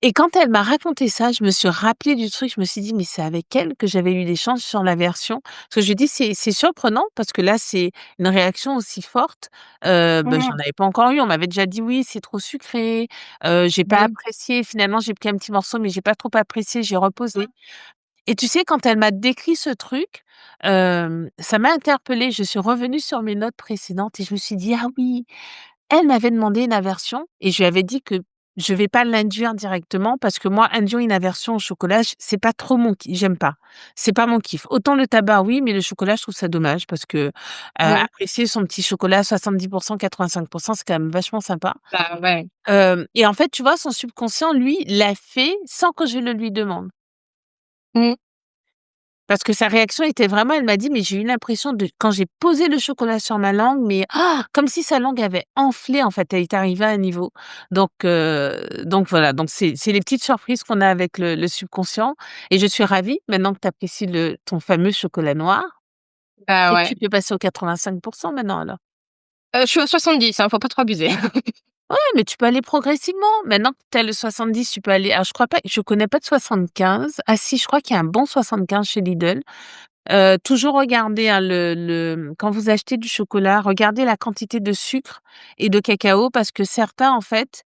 et quand elle m'a raconté ça, je me suis rappelée du truc, je me suis dit: «Mais c'est avec elle que j'avais eu l'échange sur l'aversion». Parce que je lui ai dit: «C'est surprenant parce que là, c'est une réaction aussi forte, bah, j'en Mmh. avais pas encore eu». On m'avait déjà dit: «Oui, c'est trop sucré, j'ai pas Oui. apprécié, finalement, j'ai pris un petit morceau mais j'ai pas trop apprécié, j'ai reposé». Et tu sais, quand elle m'a décrit ce truc, ça m'a interpellée. Je suis revenue sur mes notes précédentes et je me suis dit: «Ah oui, elle m'avait demandé une aversion» et je lui avais dit que je vais pas l'induire directement parce que moi, induire une aversion au chocolat, c'est pas trop mon j'aime pas. C'est pas mon kiff. Autant le tabac, oui, mais le chocolat, je trouve ça dommage parce que, Oui. apprécier son petit chocolat à 70 85 c'est quand même vachement sympa. Bah, ouais. Et en fait, tu vois, son subconscient, lui, l'a fait sans que je le lui demande. Mmh. Parce que sa réaction était vraiment elle m'a dit: «Mais j'ai eu l'impression de quand j'ai posé le chocolat sur ma langue, mais comme si sa langue avait enflé en fait, elle est arrivée à un niveau». Donc voilà, donc c'est les petites surprises qu'on a avec le subconscient et je suis ravie maintenant que tu apprécies ton fameux chocolat noir Bah, et que ouais. tu peux passer aux 85 maintenant alors? Je suis aux 70, hein, faut pas trop abuser. Ouais, mais tu peux aller progressivement. Maintenant que tu as le 70, tu peux aller je crois pas je connais pas de 75. Ah si, je crois qu'il y a un bon 75 chez Lidl. Toujours regarder, hein, quand vous achetez du chocolat, regardez la quantité de sucre et de cacao parce que certains, en fait,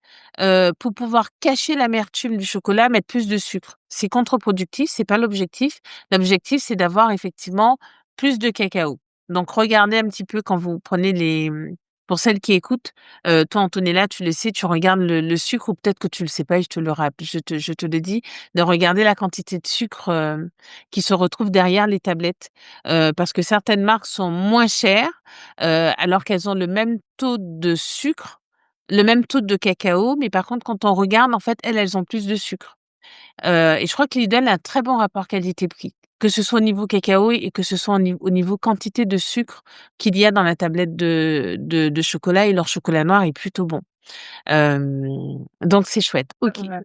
pour pouvoir cacher l'amertume du chocolat, mettent plus de sucre. C'est contre-productif, c'est pas l'objectif. L'objectif, c'est d'avoir effectivement plus de cacao. Donc regardez un petit peu quand vous prenez pour celles qui écoutent, toi, Antonella, tu le sais, tu regardes le sucre ou peut-être que tu le sais pas et je te le dis, de regarder la quantité de sucre, qui se retrouvent derrière les tablettes. Parce que certaines marques sont moins chères, alors qu'elles ont le même taux de sucre, le même taux de cacao, mais par contre, quand on regarde, en fait, elles ont plus de sucre. Et je crois que Lidl a un très bon rapport qualité-prix, que ce soit au niveau cacao et que ce soit au niveau quantité de sucre qu'il y a dans la tablette de chocolat et leur chocolat noir est plutôt bon. Donc c'est chouette. OK. Ouais.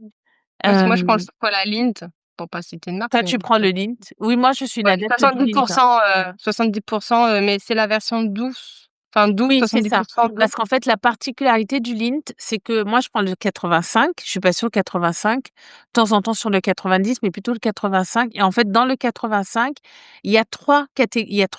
Parce que moi, je prends le Hem, chocolat Lindt, pour pas citer de marque, Toi, mais tu prends le Lindt? Oui, moi, je suis une ouais, adepte du Lindt, hein. 70%, 70%, mais c'est la version douce, enfin douce, Oui, c'est ça. 70% d'eau. Parce qu'en fait, la particularité du Lindt, c'est que moi, je prends le 85, je suis pas sûre 85, de temps en temps sur le 90, mais plutôt le 85 et en fait, dans le 85, il y a 3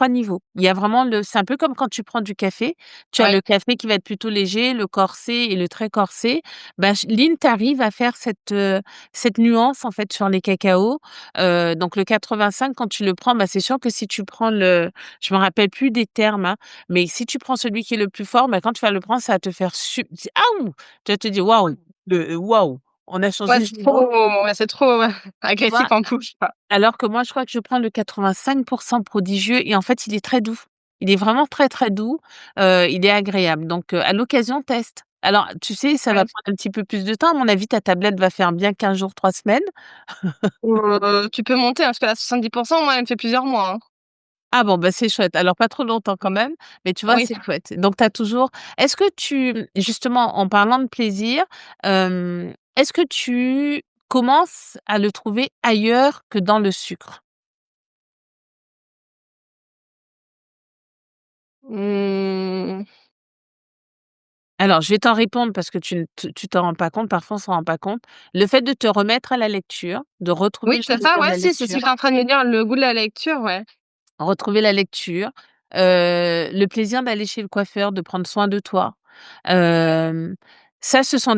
niveaux. Il y a vraiment c'est un peu comme quand tu prends du café, tu as Ouais, le café qui va être plutôt léger, le corsé et le très corsé. Bah, Lindt arrive à faire cette nuance, en fait, sur les cacaos. Donc le 85, quand tu le prends, bah, c'est sûr que si tu prends je me rappelle plus des termes, hein, mais si tu prends celui qui est le plus fort, bah, quand tu vas le prendre, ça va te faire «Aouh!» Tu vas te dire: «Waouh, waouh, on a ouais, changé de c'est niveau», trop ouais, c'est trop, ouais, tu vois? agressif en bouche, quoi. Alors que moi, je crois que je prends le 85 prodigieux et en fait, il est très doux. Il est vraiment très, très doux, il est agréable donc à l'occasion, teste. Alors tu sais, ça va Ouais. prendre un petit peu plus de temps. À mon avis, ta tablette va faire bien 15 jours, 3 semaines. Tu peux monter, hein, parce que là, 70%, moi, elle me fait plusieurs mois, hein. Ah bon, bah, c'est chouette. Alors pas trop longtemps quand même, mais tu vois, Oui. c'est chouette. Donc tu as toujours est-ce que justement en parlant de plaisir, est-ce que tu commences à le trouver ailleurs que dans le sucre? Mmh, Alors je vais t'en répondre parce que tu t'en rends pas compte, parfois on s'en rend pas compte. Le fait de te remettre à la lecture, de retrouver oui, le c'est ça, plaisir de ouais, la si, c'est ce que lecture. j'étais en train de me dire, le goût de la lecture, ouais. Retrouver la lecture, le plaisir d'aller chez le coiffeur, de prendre soin de toi. Hem, ce sont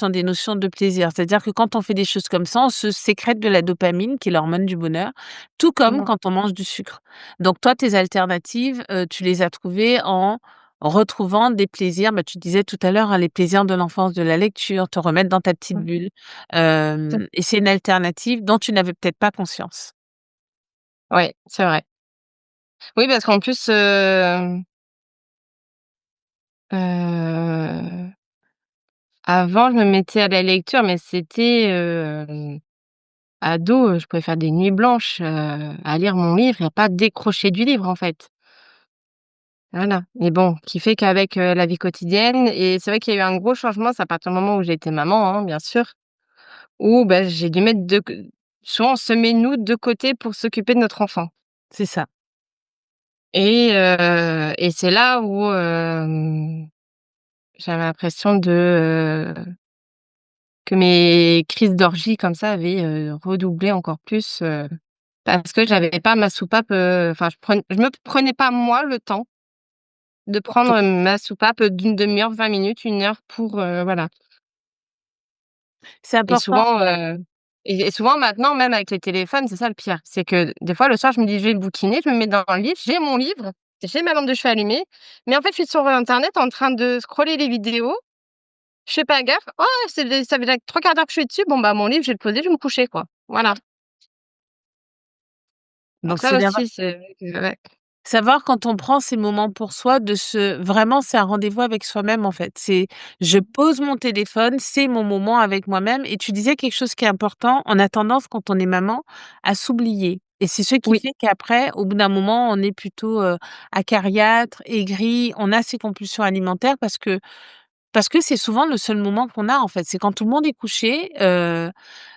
des notions de plaisir. C'est-à-dire que quand on fait des choses comme ça, on se sécrète de la dopamine qui est l'hormone du bonheur, tout comme Mmh. quand on mange du sucre. Donc toi, tes alternatives, tu les as trouvées en retrouvant des plaisirs, bah, tu disais tout à l'heure, hein, les plaisirs de l'enfance, de la lecture, te remettre dans ta petite Mmh. bulle, C'est et c'est une alternative dont tu n'avais peut-être pas conscience. ouais, c'est vrai. Oui, parce qu'en plus, heu, avant, je me mettais à la lecture, mais c'était, ado, je pouvais faire des nuits blanches, à lire mon livre et à pas décrocher du livre, en fait. Voilà, et bon, qui fait qu'avec, la vie quotidienne et c'est vrai qu'il y a eu un gros changement, c'est à partir du moment où j'ai été maman, hein, bien sûr, où, bah, j'ai dû mettre de c souvent on se met nous de côté pour s'occuper de notre enfant C'est ça. et c'est là où, j'avais l'impression que mes crises d'orgie comme ça avaient, redoublé encore plus, parce que j'avais pas ma soupape, enfin je me prenais pas moi le temps de prendre, ma soupape d'une demi-heure, 20 minutes, 1 heure pour, voilà. C'est Et important. souvent, et souvent maintenant même avec les téléphones, c'est ça le pire, c'est que des fois le soir je me dis: «Je vais bouquiner», je me mets dans le lit, j'ai mon livre, j'ai ma lampe de chevet allumée, mais en fait je suis sur internet en train de scroller les vidéos, je fais pas gaffe, oh ça fait déjà 3/4 d'heure que je suis dessus, bon bah mon livre je vais le poser, je vais me coucher quoi. Voilà, donc Donc ça c'est aussi c'est ouais. savoir quand on prend ces moments pour soi vraiment c'est un rendez-vous avec soi-même en fait. C'est je pose mon téléphone, c'est mon moment avec moi-même et tu disais quelque chose qui est important, on a tendance quand on est maman à s'oublier et c'est ce qui Oui, fait qu'après au bout d'un moment on est plutôt, acariâtre, aigri, on a ces compulsions alimentaires parce que c'est souvent le seul moment qu'on a en fait. C'est quand tout le monde est couché,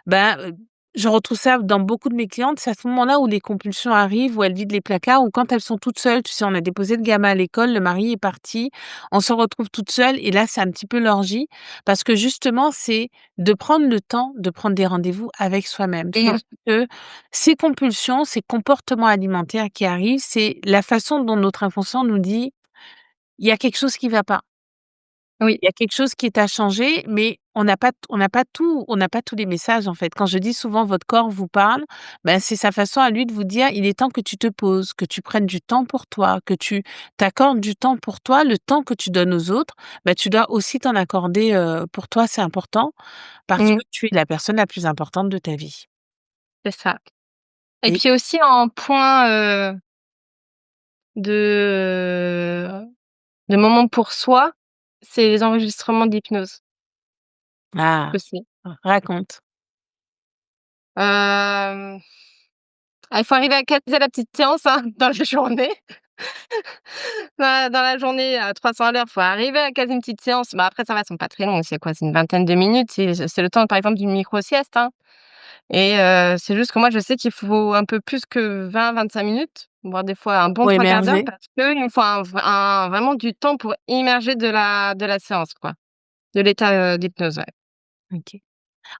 ben, je retrouve ça dans beaucoup de mes clientes, c'est à ce moment-là où les compulsions arrivent, où elles vident les placards ou quand elles sont toutes seules. Tu sais, on a déposé le gamin à l'école, le mari est parti, on se retrouve toutes seules et là, c'est un petit peu l'orgie parce que justement, c'est de prendre le temps de prendre des rendez-vous avec soi-même. Mmh. C'est que ces compulsions, ces comportements alimentaires qui arrivent, c'est la façon dont notre inconscient nous dit: «Il y a quelque chose qui va pas». Oui. Il y a quelque chose qui est à changer, mais on n'a pas tous les messages, en fait. Quand je dis souvent: «Votre corps vous parle», ben, c'est sa façon à lui de vous dire: «Il est temps que tu te poses, que tu prennes du temps pour toi, que tu t'accordes du temps pour toi». Le temps que tu donnes aux autres, bah, tu dois aussi t'en accorder, pour toi, c'est important parce Mmh. que tu es la personne la plus importante de ta vie C'est ça. Et et puis aussi en point, de moment pour soi, c'est les enregistrements d'hypnose ah, aussi. raconte. Hem, il faut arriver à caser la petite séance, hein, dans la journée. Dans la journée à 300 à l'heure, faut arriver à caser une petite séance. Bah, après ça va, elles sont pas très longues, c'est quoi? C'est une vingtaine de minutes, c'est le temps par exemple d'une micro sieste, hein. Et c'est juste que moi je sais qu'il faut un peu plus que 20-25 minutes, voire des fois un bon Pour 3/4 d'heure émerger? parce qu'il me faut un vraiment du temps pour immerger de la séance quoi, de l'état, d'hypnose, ouais. OK.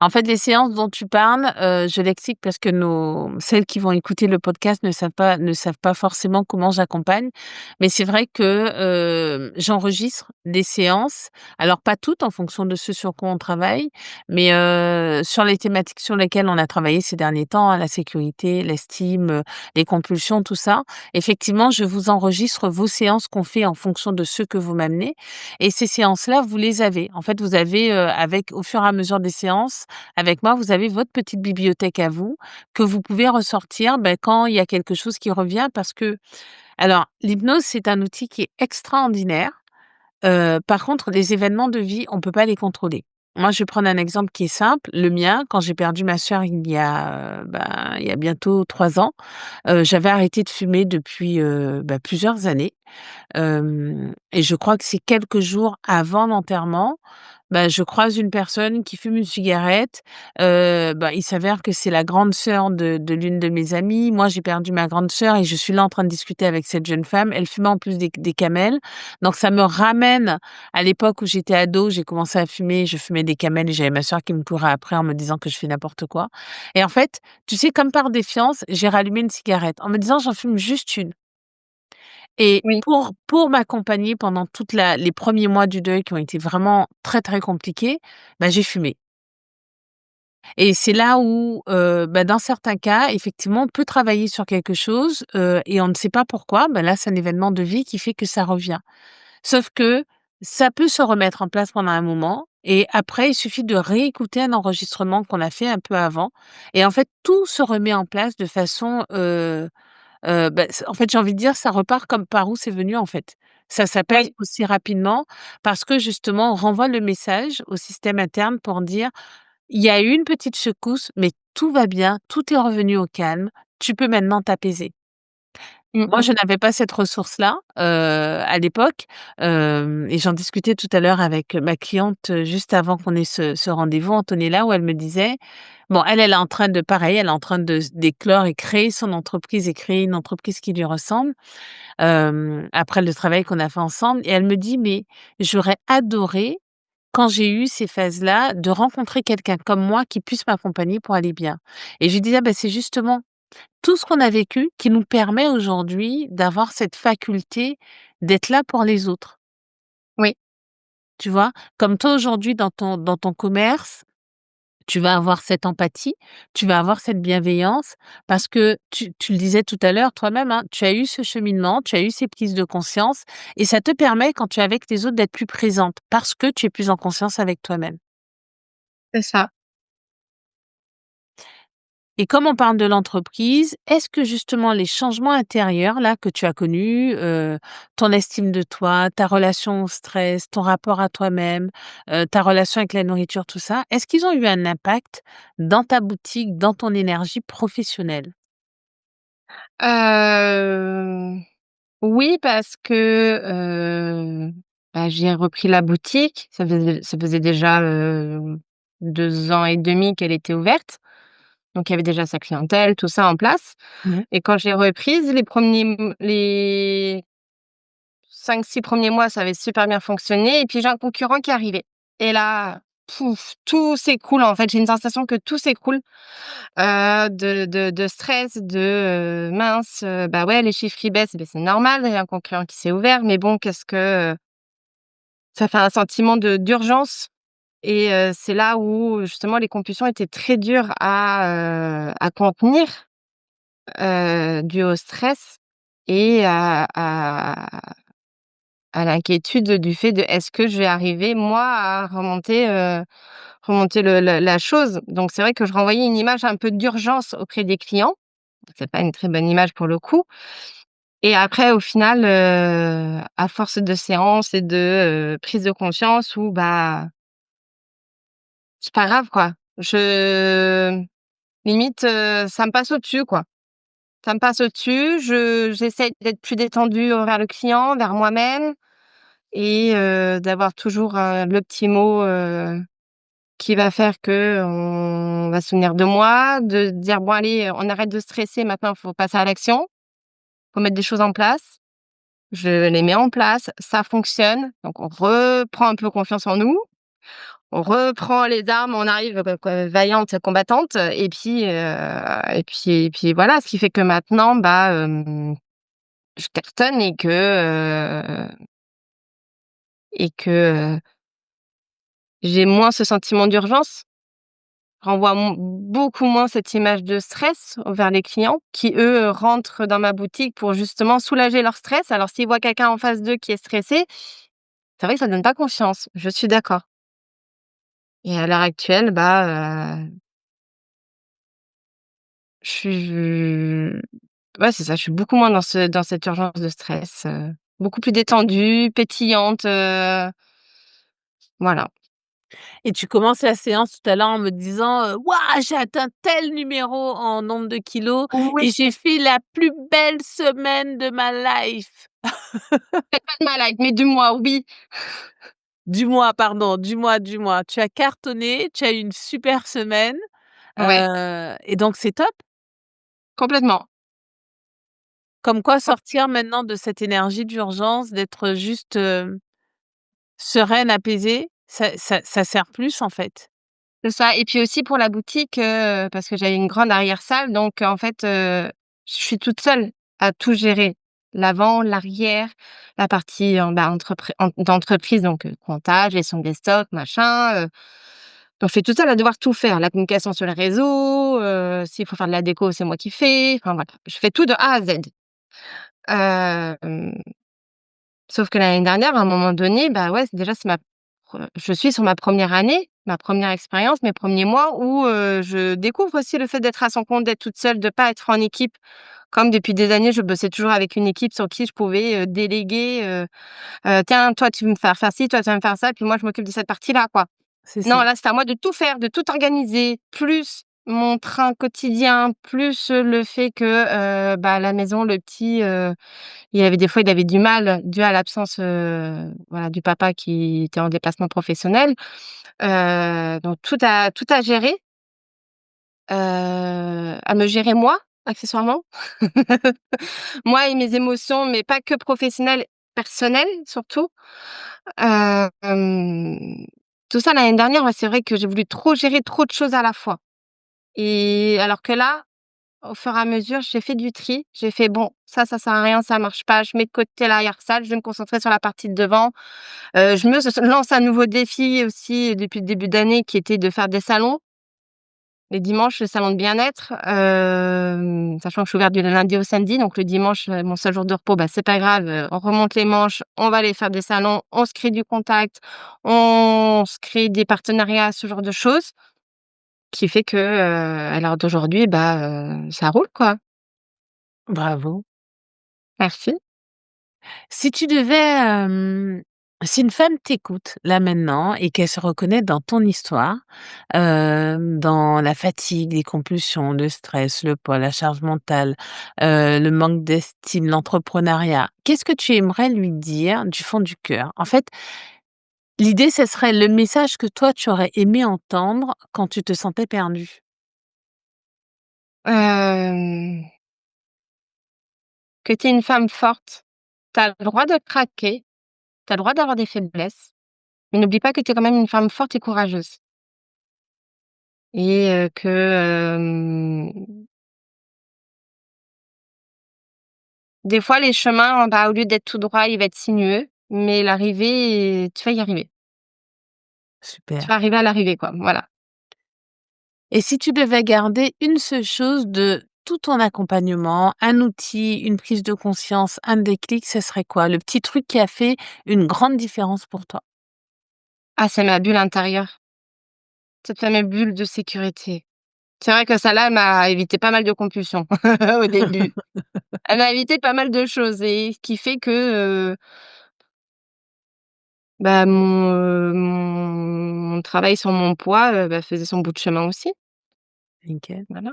En fait, les séances dont tu parles, je l'explique parce que nos celles qui vont écouter le podcast ne savent pas forcément comment j'accompagne. Mais c'est vrai que, j'enregistre des séances, alors pas toutes en fonction de ce sur quoi on travaille, mais, sur les thématiques sur lesquelles on a travaillé ces derniers temps, hein, la sécurité, l'estime, les compulsions, tout ça. Effectivement, je vous enregistre vos séances qu'on fait en fonction de ce que vous m'amenez et ces séances-là, vous les avez. En fait, vous avez, avec au fur et à mesure des séances, avec moi, vous avez votre petite bibliothèque à vous, que vous pouvez ressortir, quand il y a quelque chose qui revient parce que alors l'hypnose, c'est un outil qui est extraordinaire. Par contre, les événements de vie, on peut pas les contrôler. Moi, je vais prendre un exemple qui est simple. Le mien, quand j'ai perdu ma sœur il y a bientôt 3 ans, j'avais arrêté de fumer depuis, plusieurs années. Hem et je crois que c'est quelques jours avant l'enterrement, je croise une personne qui fume une cigarette. Il s'avère que c'est la grande sœur de l'une de mes amies. Moi, j'ai perdu ma grande sœur et je suis là en train de discuter avec cette jeune femme. Elle fumait en plus des camels. Donc ça me ramène à l'époque où j'étais ado, j'ai commencé à fumer, je fumais des camels et j'avais ma sœur qui me courait après en me disant que je fais n'importe quoi et en fait, tu sais, comme par défiance, j'ai rallumé une cigarette en me disant: «J'en fume juste une». Et Oui. pour m'accompagner pendant toute la les premiers mois du deuil qui ont été vraiment très, très compliqués, j'ai fumé. Et c'est là où, dans certains cas, effectivement, on peut travailler sur quelque chose, et on ne sait pas pourquoi. Là, c'est un événement de vie qui fait que ça revient. Sauf que ça peut se remettre en place pendant un moment et après, il suffit de réécouter un enregistrement qu'on a fait un peu avant et en fait, tout se remet en place de façon, c en fait, j'ai envie de dire, ça repart comme par où c'est venu, en fait. Ça s'apaise Oui. aussi rapidement parce que justement, on renvoie le message au système interne pour dire: «Il y a eu une petite secousse, mais tout va bien, tout est revenu au calme, tu peux maintenant t'apaiser». Mmh Moi, mh. je n'avais pas cette ressource-là, à l'époque, et j'en discutais tout à l'heure avec ma cliente, juste avant qu'on ait ce rendez-vous, Antonella, où elle me disait bon, elle est en train de pareil, elle est en train de d'éclore et créer son entreprise et créer une entreprise qui lui ressemble, après le travail qu'on a fait ensemble et elle me dit: «Mais j'aurais adoré, quand j'ai eu ces phases-là, de rencontrer quelqu'un comme moi qui puisse m'accompagner pour aller bien» et je lui disais: «C'est justement tout ce qu'on a vécu qui nous permet aujourd'hui d'avoir cette faculté d'être là pour les autres». Oui. Tu vois? Comme toi aujourd'hui dans ton commerce, tu vas avoir cette empathie, tu vas avoir cette bienveillance parce que tu le disais tout à l'heure toi-même, hein, tu as eu ce cheminement, tu as eu ces prises de conscience et ça te permet quand tu es avec les autres d'être plus présente parce que tu es plus en conscience avec toi-même. C'est ça. Et comme on parle de l'entreprise, est-ce que justement les changements intérieurs là que tu as connus, ton estime de toi, ta relation au stress, ton rapport à toi-même, ta relation avec la nourriture, tout ça, est-ce qu'ils ont eu un impact dans ta boutique, dans ton énergie professionnelle? Hem, oui parce que, j'ai repris la boutique. Ça faisait déjà, 2 ans et demi qu'elle était ouverte. Donc il y avait déjà sa clientèle, tout ça en place Mmh. et quand j'ai reprise les 5-6 premiers mois, ça avait super bien fonctionné et puis j'ai un concurrent qui est arrivé et là, pouf, tout s'écroule en fait. J'ai une sensation que tout s'écroule, de stress, mince, bah, ouais, les chiffres ils baissent, beh, c'est normal, il y a un concurrent qui s'est ouvert mais bon, ça fait un sentiment de d'urgence et c'est là où justement les compulsions étaient très dures à contenir, dû au stress et à l'inquiétude du fait de: «Est-ce que je vais arriver moi à remonter le la chose?» Donc c'est vrai que je renvoyais une image un peu d'urgence auprès des clients. C'est pas une très bonne image pour le coup et après au final, à force de séances et prise de conscience où, bah, c'est pas grave quoi. Je limite, ça me passe au-dessus quoi. Ça me passe au-dessus, j'essaie d'être plus détendue envers le client, vers moi-même et d'avoir toujours, le petit mot, qui va faire qu'on va se souvenir de moi, de dire: «Bon allez, on arrête de stresser maintenant, il faut passer à l'action, faut mettre des choses en place». Je les mets en place, ça fonctionne, donc on reprend un peu confiance en nous, on reprend les armes, on arrive, vaillantes combattantes et puis voilà. Ce qui fait que maintenant, bah, je cartonne et que j'ai moins ce sentiment d'urgence. Renvoie beaucoup moins cette image de stress envers les clients qui, eux, rentrent dans ma boutique pour justement soulager leur stress. Alors s'ils voient quelqu'un en face d'eux qui est stressé, c'est vrai que ça donne pas confiance, je suis d'accord et à l'heure actuelle, bah, je suis ouais, c'est ça, je suis beaucoup moins dans cette urgence de stress, beaucoup plus détendue, pétillante, voilà. Et tu commences la séance tout à l'heure en me disant, «Waouh, j'ai atteint tel numéro en nombre de kilos Oui, et j'ai fait la plus belle semaine de ma life». peut-être pas de ma life, mais du mois, oui. Du mois, pardon, du mois. Tu as cartonné, tu as eu une super semaine, Ouais, et donc c'est top. complètement. Comme quoi sortir maintenant de cette énergie d'urgence, d'être juste, sereine, apaisée, ça sert plus en fait. C'est ça et puis aussi pour la boutique, parce que j'avais une grande arrière-salle donc en fait, je suis toute seule à tout gérer. L'avant, l'arrière, la partie, bah, d'entreprise donc compta, gestion des stocks, machin, donc je suis toute seule à devoir tout faire. La communication sur les réseaux, s'il faut faire de la déco, c'est moi qui fais, enfin voilà. Je fais tout de A à Z. Hem Sauf que l'année dernière, à un moment donné, bah, ouais, c'est ma je suis sur ma première année, ma première expérience, mes premiers mois où, je découvre aussi le fait d'être à son compte, d'être toute seule, de pas être en équipe. Comme depuis des années, je bossais toujours avec une équipe sur qui je pouvais, déléguer, «Tiens, toi, tu veux me faire ci, toi, tu vas me faire ça, puis moi, je m'occupe de cette partie-là», quoi. C'est Non, ça. là, c'est à moi de tout faire, de tout organiser, plus mon train quotidien, plus, le fait que, bah, à la maison, le petit, il avait du mal dû à l'absence, voilà, du papa qui était en déplacement professionnel. Donc tout à gérer, à me gérer moi, accessoirement. Moi et mes émotions, mais pas que professionnelles, personnelles surtout. Hem, Tout ça l'année dernière, ouais, c'est vrai que j'ai voulu trop gérer trop de choses à la fois et alors que là, au fur et à mesure, j'ai fait du tri. J'ai fait: «Bon, ça sert à rien, ça marche pas. Je mets de côté l'arrière-salle, je vais me concentrer sur la partie de devant». Je me lance un nouveau défi aussi depuis le début d'année qui était de faire des salons. Les dimanches, le salon de bien-être, sachant que je suis ouverte du lundi au samedi, donc le dimanche, mon seul jour de repos, bah, c'est pas grave, on remonte les manches, on va aller faire des salons, on se crée du contact, on se crée des partenariats, ce genre de choses, qui fait que, à l'heure d'aujourd'hui, bah, ça roule quoi. Bravo. Merci. Si tu devais, si une femme t'écoute là maintenant et qu'elle se reconnaît dans ton histoire, dans la fatigue, les compulsions, le stress, le poids, la charge mentale, le manque d'estime, l'entrepreneuriat, qu'est-ce que tu aimerais lui dire du fond du cœur? En fait, l'idée, ce serait le message que toi tu aurais aimé entendre quand tu te sentais perdue. Hem, que tu es une femme forte, tu as le droit de craquer, tu as le droit d'avoir des faiblesses, mais n'oublie pas que tu es quand même une femme forte et courageuse et des fois les chemins, bah, au lieu d'être tout droit, il va être sinueux, mais l'arrivée, tu vas y arriver. Tu Super. vas arriver à l'arrivée, quoi, voilà. Et si tu devais garder une seule chose de tout ton accompagnement, un outil, une prise de conscience, un déclic, ce serait quoi? Le petit truc qui a fait une grande différence pour toi? Ah, c'est ma bulle intérieure, cette fameuse bulle de sécurité. C'est vrai que celle-là, elle m'a évité pas mal de compulsions au début. Elle m'a évité pas mal de choses et ce qui fait que, bah, mon travail sur mon poids, bah, faisait son bout de chemin aussi, Nickel. voilà.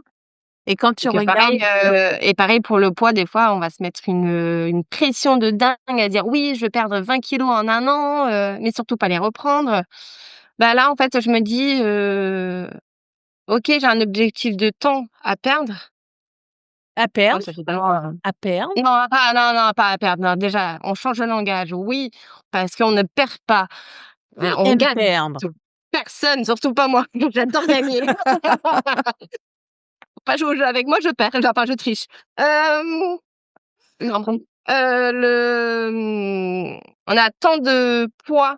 Et quand tu Et que pareil, regardes et pareil pour le poids, des fois, on va se mettre une pression de dingue à dire: «Oui, je vais perdre 20 kilos en 1 an, mais surtout pas les reprendre». Bah, là, en fait, je me dis, «OK, j'ai un objectif de temps à perdre». à Oh, perdre ça fait tellement, à perdre non, pas non, non, pas à perdre, non, déjà, on change de langage. Oui, parce qu'on ne perd pas, qui on aime gagne. perdre? Personne, surtout pas moi. J'adore gagner. Faut pas jouer au jeu avec moi, je perds. Enfin, je triche. Non, on a tant de poids,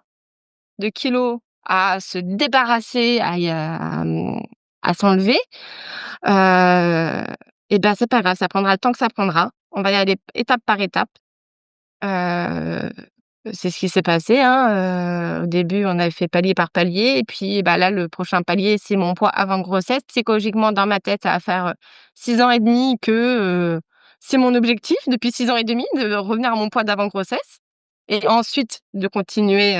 de kilos à se débarrasser, à s'enlever, heu et ben, c'est pas grave, ça prendra le temps que ça prendra. On va y aller étape par étape. Heu, c'est ce qui s'est passé, hein, au début, on avait fait palier par palier et puis, bah, là, le prochain palier, c'est mon poids avant grossesse. Psychologiquement, dans ma tête, ça va faire, 6 ans et demi que, c'est mon objectif depuis 6 ans et demi de revenir à mon poids d'avant grossesse et ensuite de continuer,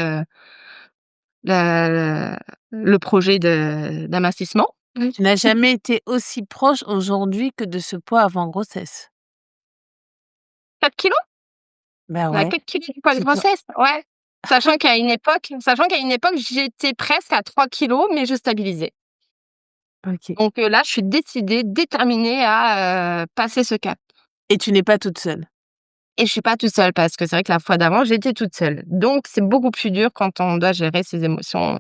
la le projet d'amincissement. Tu n'as jamais été aussi proche aujourd'hui que de ce poids avant grossesse? 4 kilogrammes? Ben On a ouais, 4 kilogrammes du poids de tu t'en grossesse, ouais. Sachant qu'à une époque, j'étais presque à 3 kilogrammes, mais je stabilisais. OK. Donc là, je suis décidée, déterminée à, passer ce cap Et tu n'es pas toute seule? et je suis pas toute seule parce que c'est vrai que la fois d'avant, j'étais toute seule. Donc c'est beaucoup plus dur quand on doit gérer ses émotions,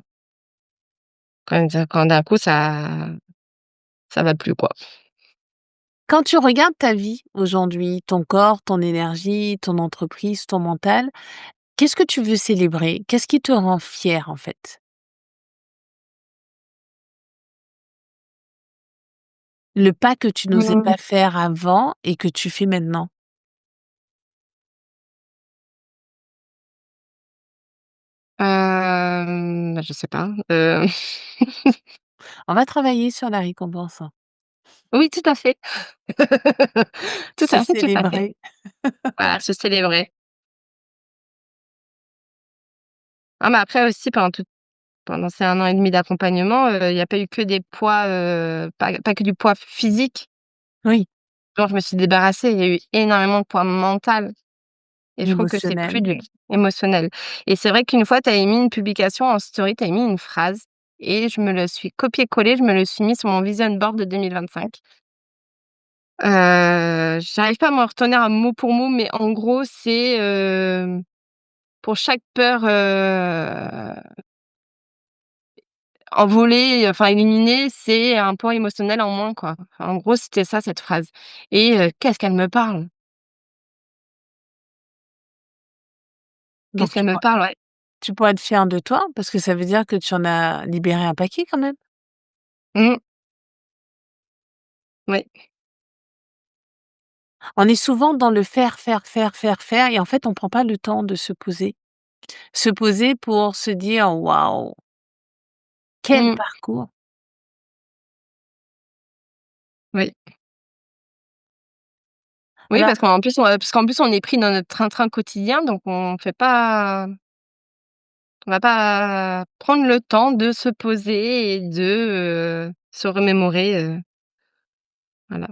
quand d'un coup ça va plus, quoi. Quand tu regardes ta vie aujourd'hui, ton corps, ton énergie, ton entreprise, ton mental, qu'est-ce que tu veux célébrer? Qu'est-ce qui te rend fière, en fait? Le pas que tu n'osais Mmh. pas faire avant et que tu fais maintenant? Bah, je sais pas, On va travailler sur la récompense, hein. oui, tout à fait. Tout Se à fait, tout à fait. célébrer. Voilà, se célébrer. Ah, mais après aussi pendant ces 1 an et demi d'accompagnement, il y a pas eu que des poids, pas que du poids physique Oui, dont je me suis débarrassée. Il y a eu énormément de poids mental et je trouve que c'est plus émotionnel. dur, émotionnel et c'est vrai qu'une fois, tu avais mis une publication en story, tu avais mis une phrase et je me le suis copié-collé, je me le suis mis sur mon vision board de 2025. J'arrive pas à m'en retenir mot pour mot, mais en gros, c'est, pour chaque peur, envolée, enfin éliminée, c'est un poids émotionnel en moins, quoi. Enfin, en gros, c'était ça, cette phrase et qu'est-ce qu'elle me parle! Donc Qu'est-ce qu'elle me parle, ouais. tu pourrais être fière de toi parce que ça veut dire que tu en as libéré un paquet quand même. Mmh, oui. On est souvent dans le faire, faire, faire, faire, faire et en fait, on prend pas le temps de se poser. Se poser pour se dire: «Waouh, quel Mmh, parcours!» oui. Oui, Alors parce qu'en plus, on est pris dans notre train-train quotidien, donc on va pas prendre le temps de se poser et de, se remémorer, voilà.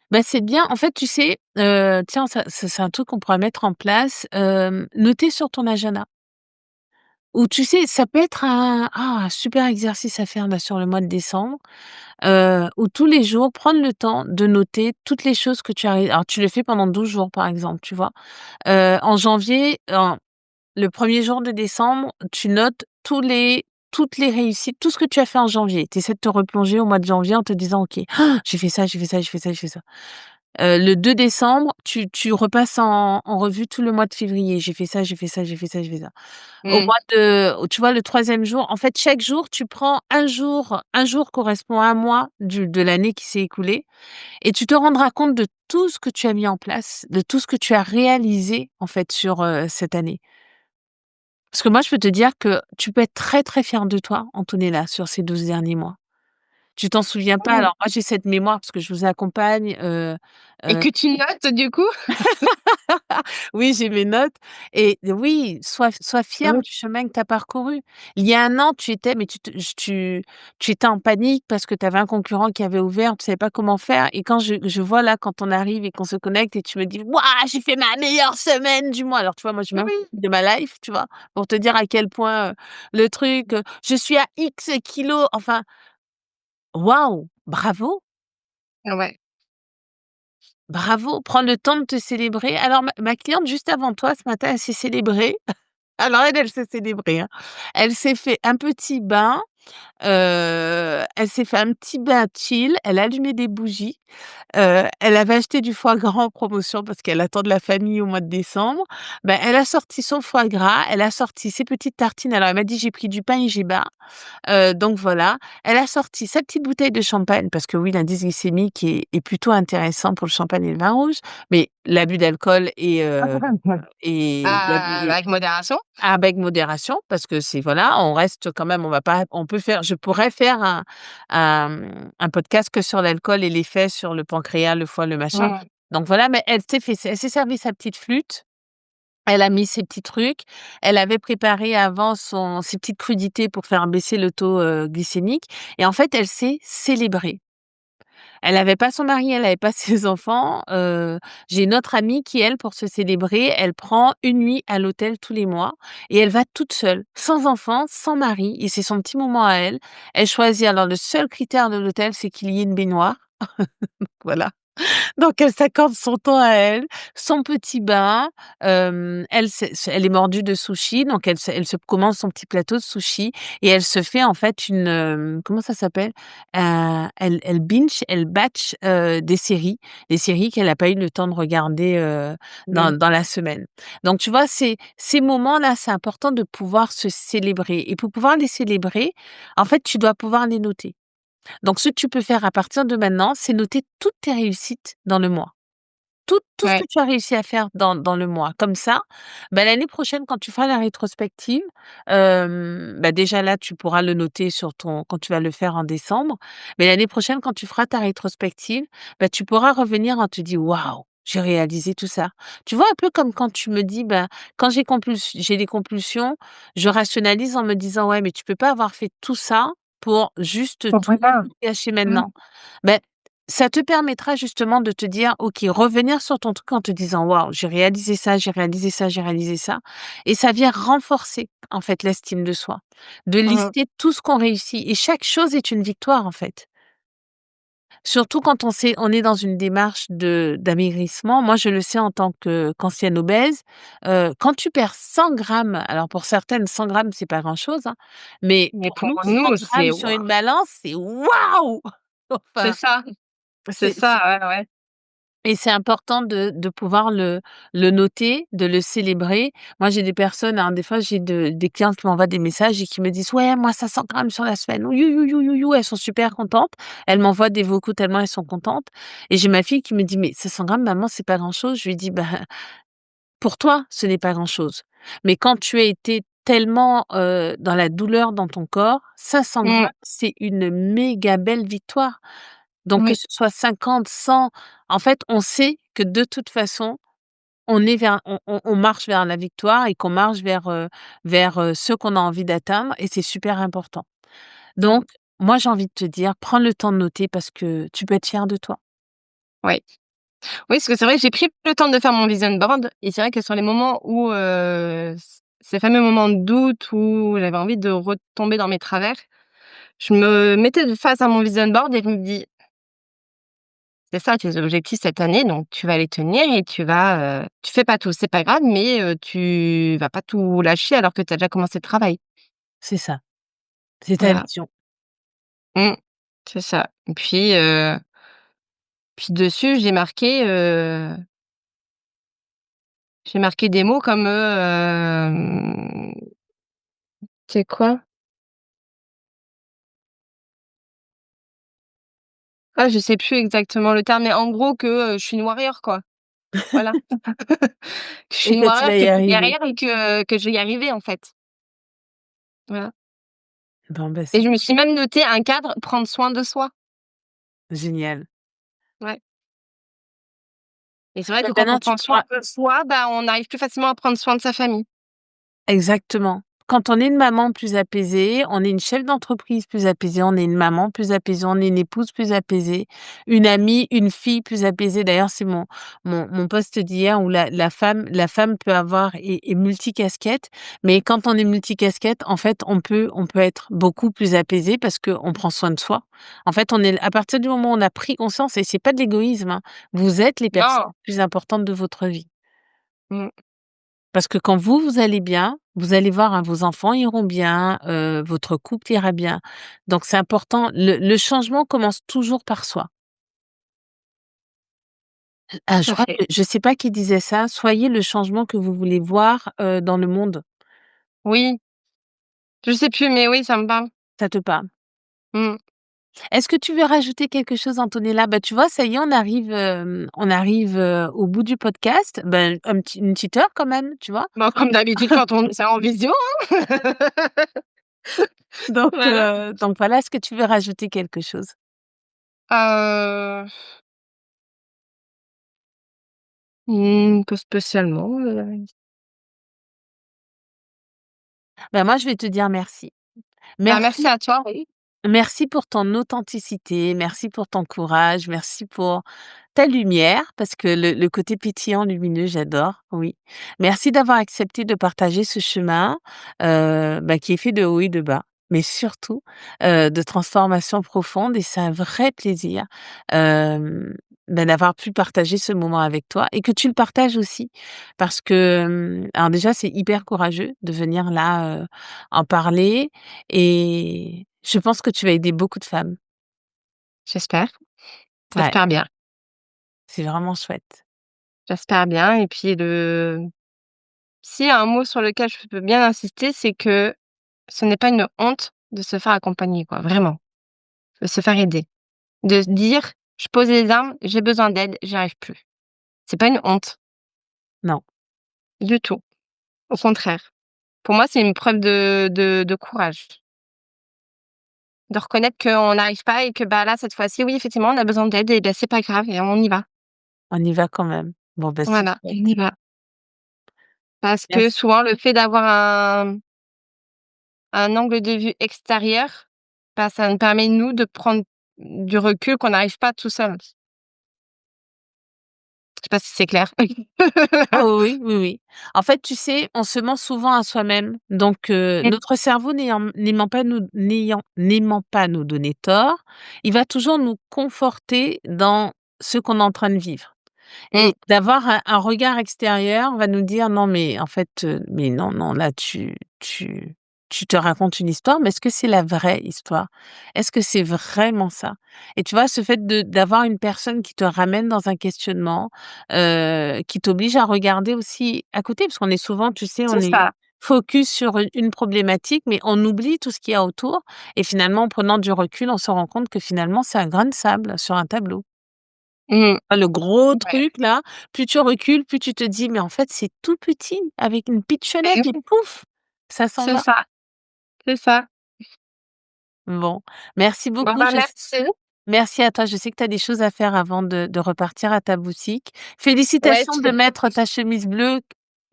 bah, c'est bien. En fait, tu sais, tiens, ça c'est un truc qu'on pourrait mettre en place, noter sur ton agenda. ou tu sais, ça peut être un super exercice à faire là sur le mois de décembre, où tous les jours, prendre le temps de noter toutes les choses que tu as alors tu le fais pendant 12 jours par exemple, tu vois? En janvier, le premier jour de décembre, tu notes toutes les réussites, tout ce que tu as fait en janvier. Tu essaies de te replonger au mois de janvier en te disant: «OK, j'ai fait ça, j'ai fait ça, j'ai fait ça, j'ai fait ça». Le 2 décembre, tu repasses en revue tout le mois de février. J'ai fait ça, j'ai fait ça, j'ai fait ça, j'ai fait ça. Au Mmh. mois de tu vois, le troisième jour, en fait, chaque jour, tu prends un jour correspond à un mois de l'année qui s'est écoulée et tu te rendras compte de tout ce que tu as mis en place, de tout ce que tu as réalisé, en fait, sur, cette année. Parce que moi, je peux te dire que tu peux être très, très fière de toi, Antonella, sur ces 12 derniers mois. Tu t'en souviens pas, Mmh. alors moi, j'ai cette mémoire parce que je vous accompagne, Et que tu notes du coup? oui, j'ai mes notes et oui, sois fière Mmh. du chemin que tu as parcouru. Il y a un an, tu étais mais tu étais en panique parce que tu avais un concurrent qui avait ouvert, tu savais pas comment faire et quand je vois là, quand on arrive et qu'on se connecte et tu me dis: «Waouh, j'ai fait ma meilleure semaine du mois!» Alors tu vois, moi, je Oui, même oui. de ma life, tu vois? Pour te dire à quel point, le truc, je suis à X kilos, enfin, waouh, bravo! Ouais. Bravo, prendre le temps de te célébrer. Alors ma cliente juste avant toi ce matin, elle s'est célébrée. Alors elle s'est célébrée, hein. Elle s'est fait un petit bain, elle s'est fait un petit bain chill, elle a allumé des bougies, elle avait acheté du foie gras en promotion parce qu'elle attend de la famille au mois de décembre. Ben, elle a sorti son foie gras, elle a sorti ses petites tartines. Alors elle m'a dit: «J'ai pris du pain et j'ai bas». Donc voilà, elle a sorti sa petite bouteille de champagne parce que oui, l'indice glycémique est plutôt intéressant pour le champagne et le vin rouge, mais l'abus d'alcool et l'abus Avec modération. avec modération parce que c'est voilà, on reste quand même, on va pas on peut faire je pourrais faire un podcast que sur l'alcool et l'effet sur le pancréas, le foie, le machin. Mmh. Donc voilà, mais elle s'est servi sa petite flûte, elle a mis ses petits trucs, elle avait préparé avant ses petites crudités pour faire baisser le taux, glycémique et en fait, elle s'est célébrée. Elle avait pas son mari, elle avait pas ses enfants, j'ai une autre amie qui, elle, pour se célébrer, elle prend une nuit à l'hôtel tous les mois et elle va toute seule, sans enfant, sans mari et c'est son petit moment à elle. Elle choisit alors le seul critère de l'hôtel, c'est qu'il y ait une baignoire, voilà. Donc elle s'accorde son temps à elle, son petit bain, elle est mordue de sushi, donc elle se commande son petit plateau de sushi et elle se fait en fait comment ça s'appelle? Elle binge, elle batch, des séries qu'elle a pas eu le temps de regarder, Mmh. dans la semaine. Donc tu vois, ces moments-là, c'est important de pouvoir se célébrer et pour pouvoir les célébrer, en fait, tu dois pouvoir les noter. Donc ce que tu peux faire à partir de maintenant, c'est noter toutes tes réussites dans le mois. Tout ce que Ouais. tu as réussi à faire dans le mois. Comme ça, bah, l'année prochaine, quand tu feras la rétrospective, bah, déjà là, tu pourras le noter sur ton quand tu vas le faire en décembre. Mais l'année prochaine, quand tu feras ta rétrospective, bah, tu pourras revenir en te dire: «Waouh, j'ai réalisé tout ça». Tu vois, un peu comme quand tu me dis, ben, quand j'ai des compulsions, je rationalise en me disant: «Ouais, mais tu peux pas avoir fait tout ça pour juste Pour tout rien. gâcher Mmh. maintenant». Beh, ça te permettra justement de te dire: «OK», revenir sur ton truc en te disant: «Waouh, j'ai réalisé ça, j'ai réalisé ça, j'ai réalisé ça» et ça vient renforcer, en fait, l'estime de soi. De Mmh. lister tout ce qu'on réussit et chaque chose est une victoire, en fait. Surtout quand on est dans une démarche d'amaigrissement. Moi, je le sais en tant qu'ancienne obèse, quand tu perds 100 grammes, alors pour certaines 100 grammes, c'est pas grand-chose, hein, mais Mais pour pour nous 100 nous, c'est grammes sur waouh! une balance, c'est waouh! C'est Enfin, ça, c'est c'est ça, ouais, ouais. et c'est important de pouvoir le noter, de le célébrer. Moi, j'ai des personnes, hein, des fois, j'ai des clientes qui m'envoient des messages et qui me disent: «Ouais, moi 500 grammes sur la semaine. You, you, you, you, you». Elles sont super contentes. Elles m'envoient des vocaux tellement elles sont contentes et j'ai ma fille qui me dit: «Mais 500 grammes maman, c'est pas grand-chose». Je lui dis: «Bah, pour toi, ce n'est pas grand-chose. Mais quand tu as été tellement, dans la douleur dans ton corps, 500 Mmh. grammes, c'est une méga belle victoire». Donc que Oui. ce soit 50, 100, en fait, on sait que de toute façon, on marche vers la victoire et qu'on marche vers, ce qu'on a envie d'atteindre et c'est super important. Mmh. Donc moi, j'ai envie de te dire, prends le temps de noter parce que tu peux être fier de toi. Oui. Oui, parce que c'est vrai que j'ai pris le temps de faire mon vision board et c'est vrai que sur les moments où, ces fameux moments de doute où j'avais envie de retomber dans mes travers, je me mettais de face à mon vision board et je me dis: «C'est ça tes objectifs cette année, donc tu vas les tenir et tu fais pas tout, c'est pas grave, mais tu vas pas tout lâcher alors que tu as déjà commencé le travail». C'est ça, c'est ta Voilà. vision. Mmh. C'est ça. Et puis dessus, j'ai marqué des mots comme, c'est quoi? Ah, je sais plus exactement le terme, mais en gros que, je suis une warrior, quoi. Voilà. Que je suis Et une que tu warrior, vas que y je suis arriver. guerrière et que je vais y arriver, en fait. Voilà. Bon, bah, Et c'est je me suis même noté un cadre: prendre soin de soi. génial. Ouais. Et c'est vrai Et que quand on maintenant tu prend soin pourras de soi, bah, on arrive plus facilement à prendre soin de sa famille. exactement. Quand on est une maman plus apaisée, on est une chef d'entreprise plus apaisée, on est une maman plus apaisée, on est une épouse plus apaisée, une amie, une fille plus apaisée. D'ailleurs, c'est mon post d'hier où la femme peut avoir est multicasquette, mais quand on est multicasquette, en fait, on peut être beaucoup plus apaisé parce qu'on prend soin de soi. En fait, on est à partir du moment où on a pris conscience et c'est pas de l'égoïsme, hein, vous êtes les personnes Non. les plus importantes de votre vie. Mmh. Parce que quand vous allez bien, vous allez voir, hein, vos enfants iront bien, votre couple ira bien. Donc c'est important, le changement commence toujours par soi. Ah, Tout je à crois fait. que je sais pas qui disait ça: «Soyez le changement que vous voulez voir, dans le monde». Oui, je sais plus, mais oui, ça me parle. Ça te parle? Mmh. Est-ce que tu veux rajouter quelque chose, Antonella? Bah, tu vois, ça y est, on arrive, au bout du podcast. Ben, une petite heure quand même, tu vois? Bah, comme d'habitude quand on c'est en visio, hein. Donc Voilà. heu, donc voilà, est-ce que tu veux rajouter quelque chose? Heu, pas spécialement, Ben moi, je vais te dire merci. Bah, merci Merci. à toi, oui. Merci pour ton authenticité, merci pour ton courage, merci pour ta lumière, parce que le côté pétillant, lumineux, j'adore, oui. Merci d'avoir accepté de partager ce chemin, bah, qui est fait de haut et de bas, mais surtout, de transformation profonde et c'est un vrai plaisir, hem, bah, d'avoir pu partager ce moment avec toi et que tu le partages aussi. Parce que, alors déjà, c'est hyper courageux de venir là, en parler et je pense que tu vas aider beaucoup de femmes. J'espère, Ouais, j'espère bien, c'est vraiment chouette. j'espère bien et puis s'il y a un mot sur lequel je peux bien insister, c'est que ce n'est pas une honte de se faire accompagner, quoi, vraiment, de se faire aider. De se dire: «Je pose les armes, j'ai besoin d'aide, j'y arrive plus». C'est pas une honte Non, du tout, au contraire. Pour moi, c'est une preuve de courage, de reconnaître qu'on n'arrive pas et que, bah, là, cette fois-ci, oui, effectivement, on a besoin d'aide et bah, c'est pas grave et on y va. on y va quand même. Bon, bah, c'est Voilà, on y chouette. va. Parce que Merci. souvent, le fait d'avoir un angle de vue extérieur, bah, ça nous permet, nous, de prendre du recul qu'on n'arrive pas tout seul. Je sais pas si c'est clair? Oh oui, oui, oui. En fait, tu sais, on se ment souvent à soi-même. Donc, Mmh, notre cerveau n'aimant pas nous donner tort, il va toujours nous conforter dans ce qu'on est en train de vivre. mmh, Et d'avoir un regard extérieur va nous dire: «Non mais en fait, mais non, non, là tu te racontes une histoire, mais est-ce que c'est la vraie histoire? Est-ce que c'est vraiment ça?» Et tu vois, ce fait d'avoir une personne qui te ramène dans un questionnement, qui t'oblige à regarder aussi à côté, parce qu'on est souvent, tu sais, on c'est est ça. focus sur une problématique, mais on oublie tout ce qu'il y a autour et finalement, en prenant du recul, on se rend compte que finalement, c'est un grain de sable sur un tableau. Mmh, Ah, le gros ouais. truc là, plus tu recules, plus tu te dis: «Mais en fait, c'est tout petit avec une pitchounette Et et oui, pouf, ça s'en c'est va». ça, c'est ça. Bon, merci Bon, beaucoup, bah, merci. merci à toi. Je sais que tu as des choses à faire avant de repartir à ta boutique. Ouais, Félicitations de tu mettre ta chemise bleue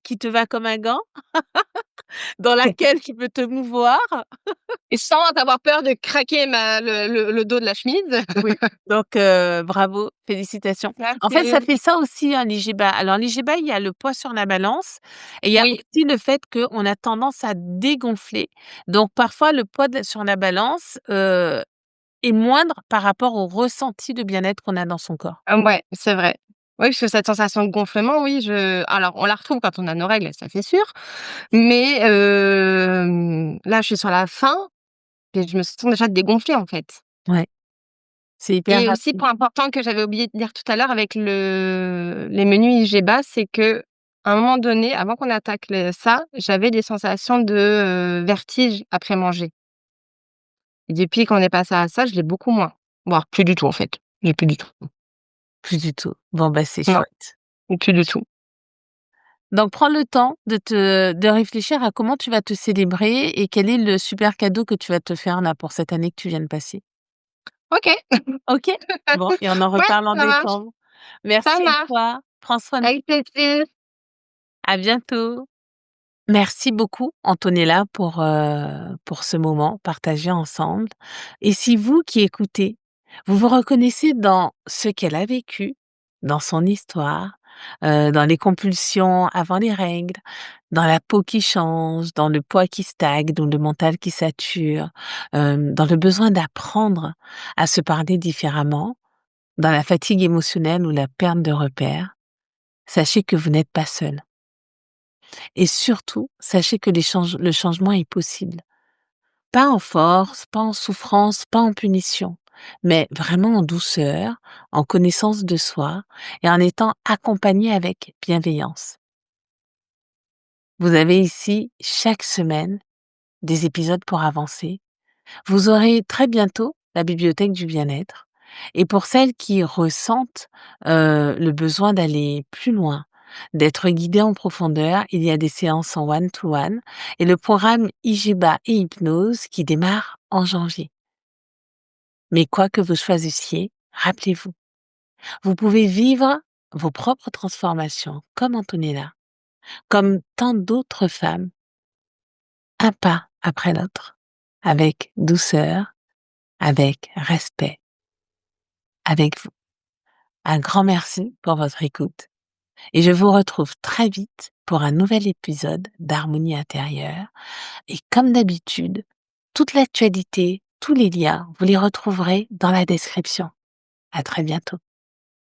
qui te va comme un gant, dans laquelle tu peux te mouvoir. et sans avoir peur de craquer le dos de la chemise. Oui. Donc bravo, félicitations. En fait, ça Merci. fait ça aussi, hein, l'IGBA. Alors l'IGBA, il y a le poids sur la balance et il y a Oui, aussi le fait qu'on a tendance à dégonfler. Donc parfois, le poids sur la balance, est moindre par rapport au ressenti de bien-être qu'on a dans son corps. ouais, c'est vrai. Oui, parce que cette sensation de gonflement, oui, alors on la retrouve quand on a nos règles, ça c'est sûr, mais là, je suis sur la fin et je me sens déjà dégonflée, en fait. Ouais, c'est hyper Et aussi, rapide. point important que j'avais oublié de dire tout à l'heure avec les menus IGBA, c'est qu'à un moment donné, avant qu'on attaque ça, j'avais des sensations de vertige après manger. Et depuis qu'on est passé à ça, je l'ai beaucoup moins, voire plus du tout en fait. J'ai plus du tout. Plus du tout. Bon, bah, c'est Non, chouette. plus du tout. Donc prends le temps de réfléchir à comment tu vas te célébrer et quel est le super cadeau que tu vas te faire là pour cette année que tu viens de passer. OK. OK? Bon et on en Ouais, reparle en ça marche, décembre. ça Merci à marche. toi. Prends soin de Avec plaisir. À bientôt. Merci beaucoup Antonella pour ce moment partagé ensemble et si vous qui écoutez, vous vous reconnaissez dans ce qu'elle a vécu, dans son histoire, dans les compulsions avant les règles, dans la peau qui change, dans le poids qui stagne, dans le mental qui sature, dans le besoin d'apprendre à se parler différemment, dans la fatigue émotionnelle ou la perte de repères, sachez que vous n'êtes pas seul. Et surtout, sachez que le changement est possible. Pas en force, pas en souffrance, pas en punition, mais vraiment en douceur, en connaissance de soi et en étant accompagné avec bienveillance. Vous avez ici, chaque semaine, des épisodes pour avancer. Vous aurez très bientôt la bibliothèque du bien-être. Et pour celles qui ressentent le besoin d'aller plus loin, d'être guidées en profondeur, il y a des séances en one-to-one et le programme IGBA et hypnose qui démarre en janvier. Mais quoi que vous choisissiez, rappelez-vous, vous pouvez vivre vos propres transformations comme Antonella, comme tant d'autres femmes, un pas après l'autre, avec douceur, avec respect, avec vous. Un grand merci pour votre écoute et je vous retrouve très vite pour un nouvel épisode d'Harmonie intérieure et comme d'habitude, toute l'actualité, tous les liens, vous les retrouverez dans la description. À très bientôt.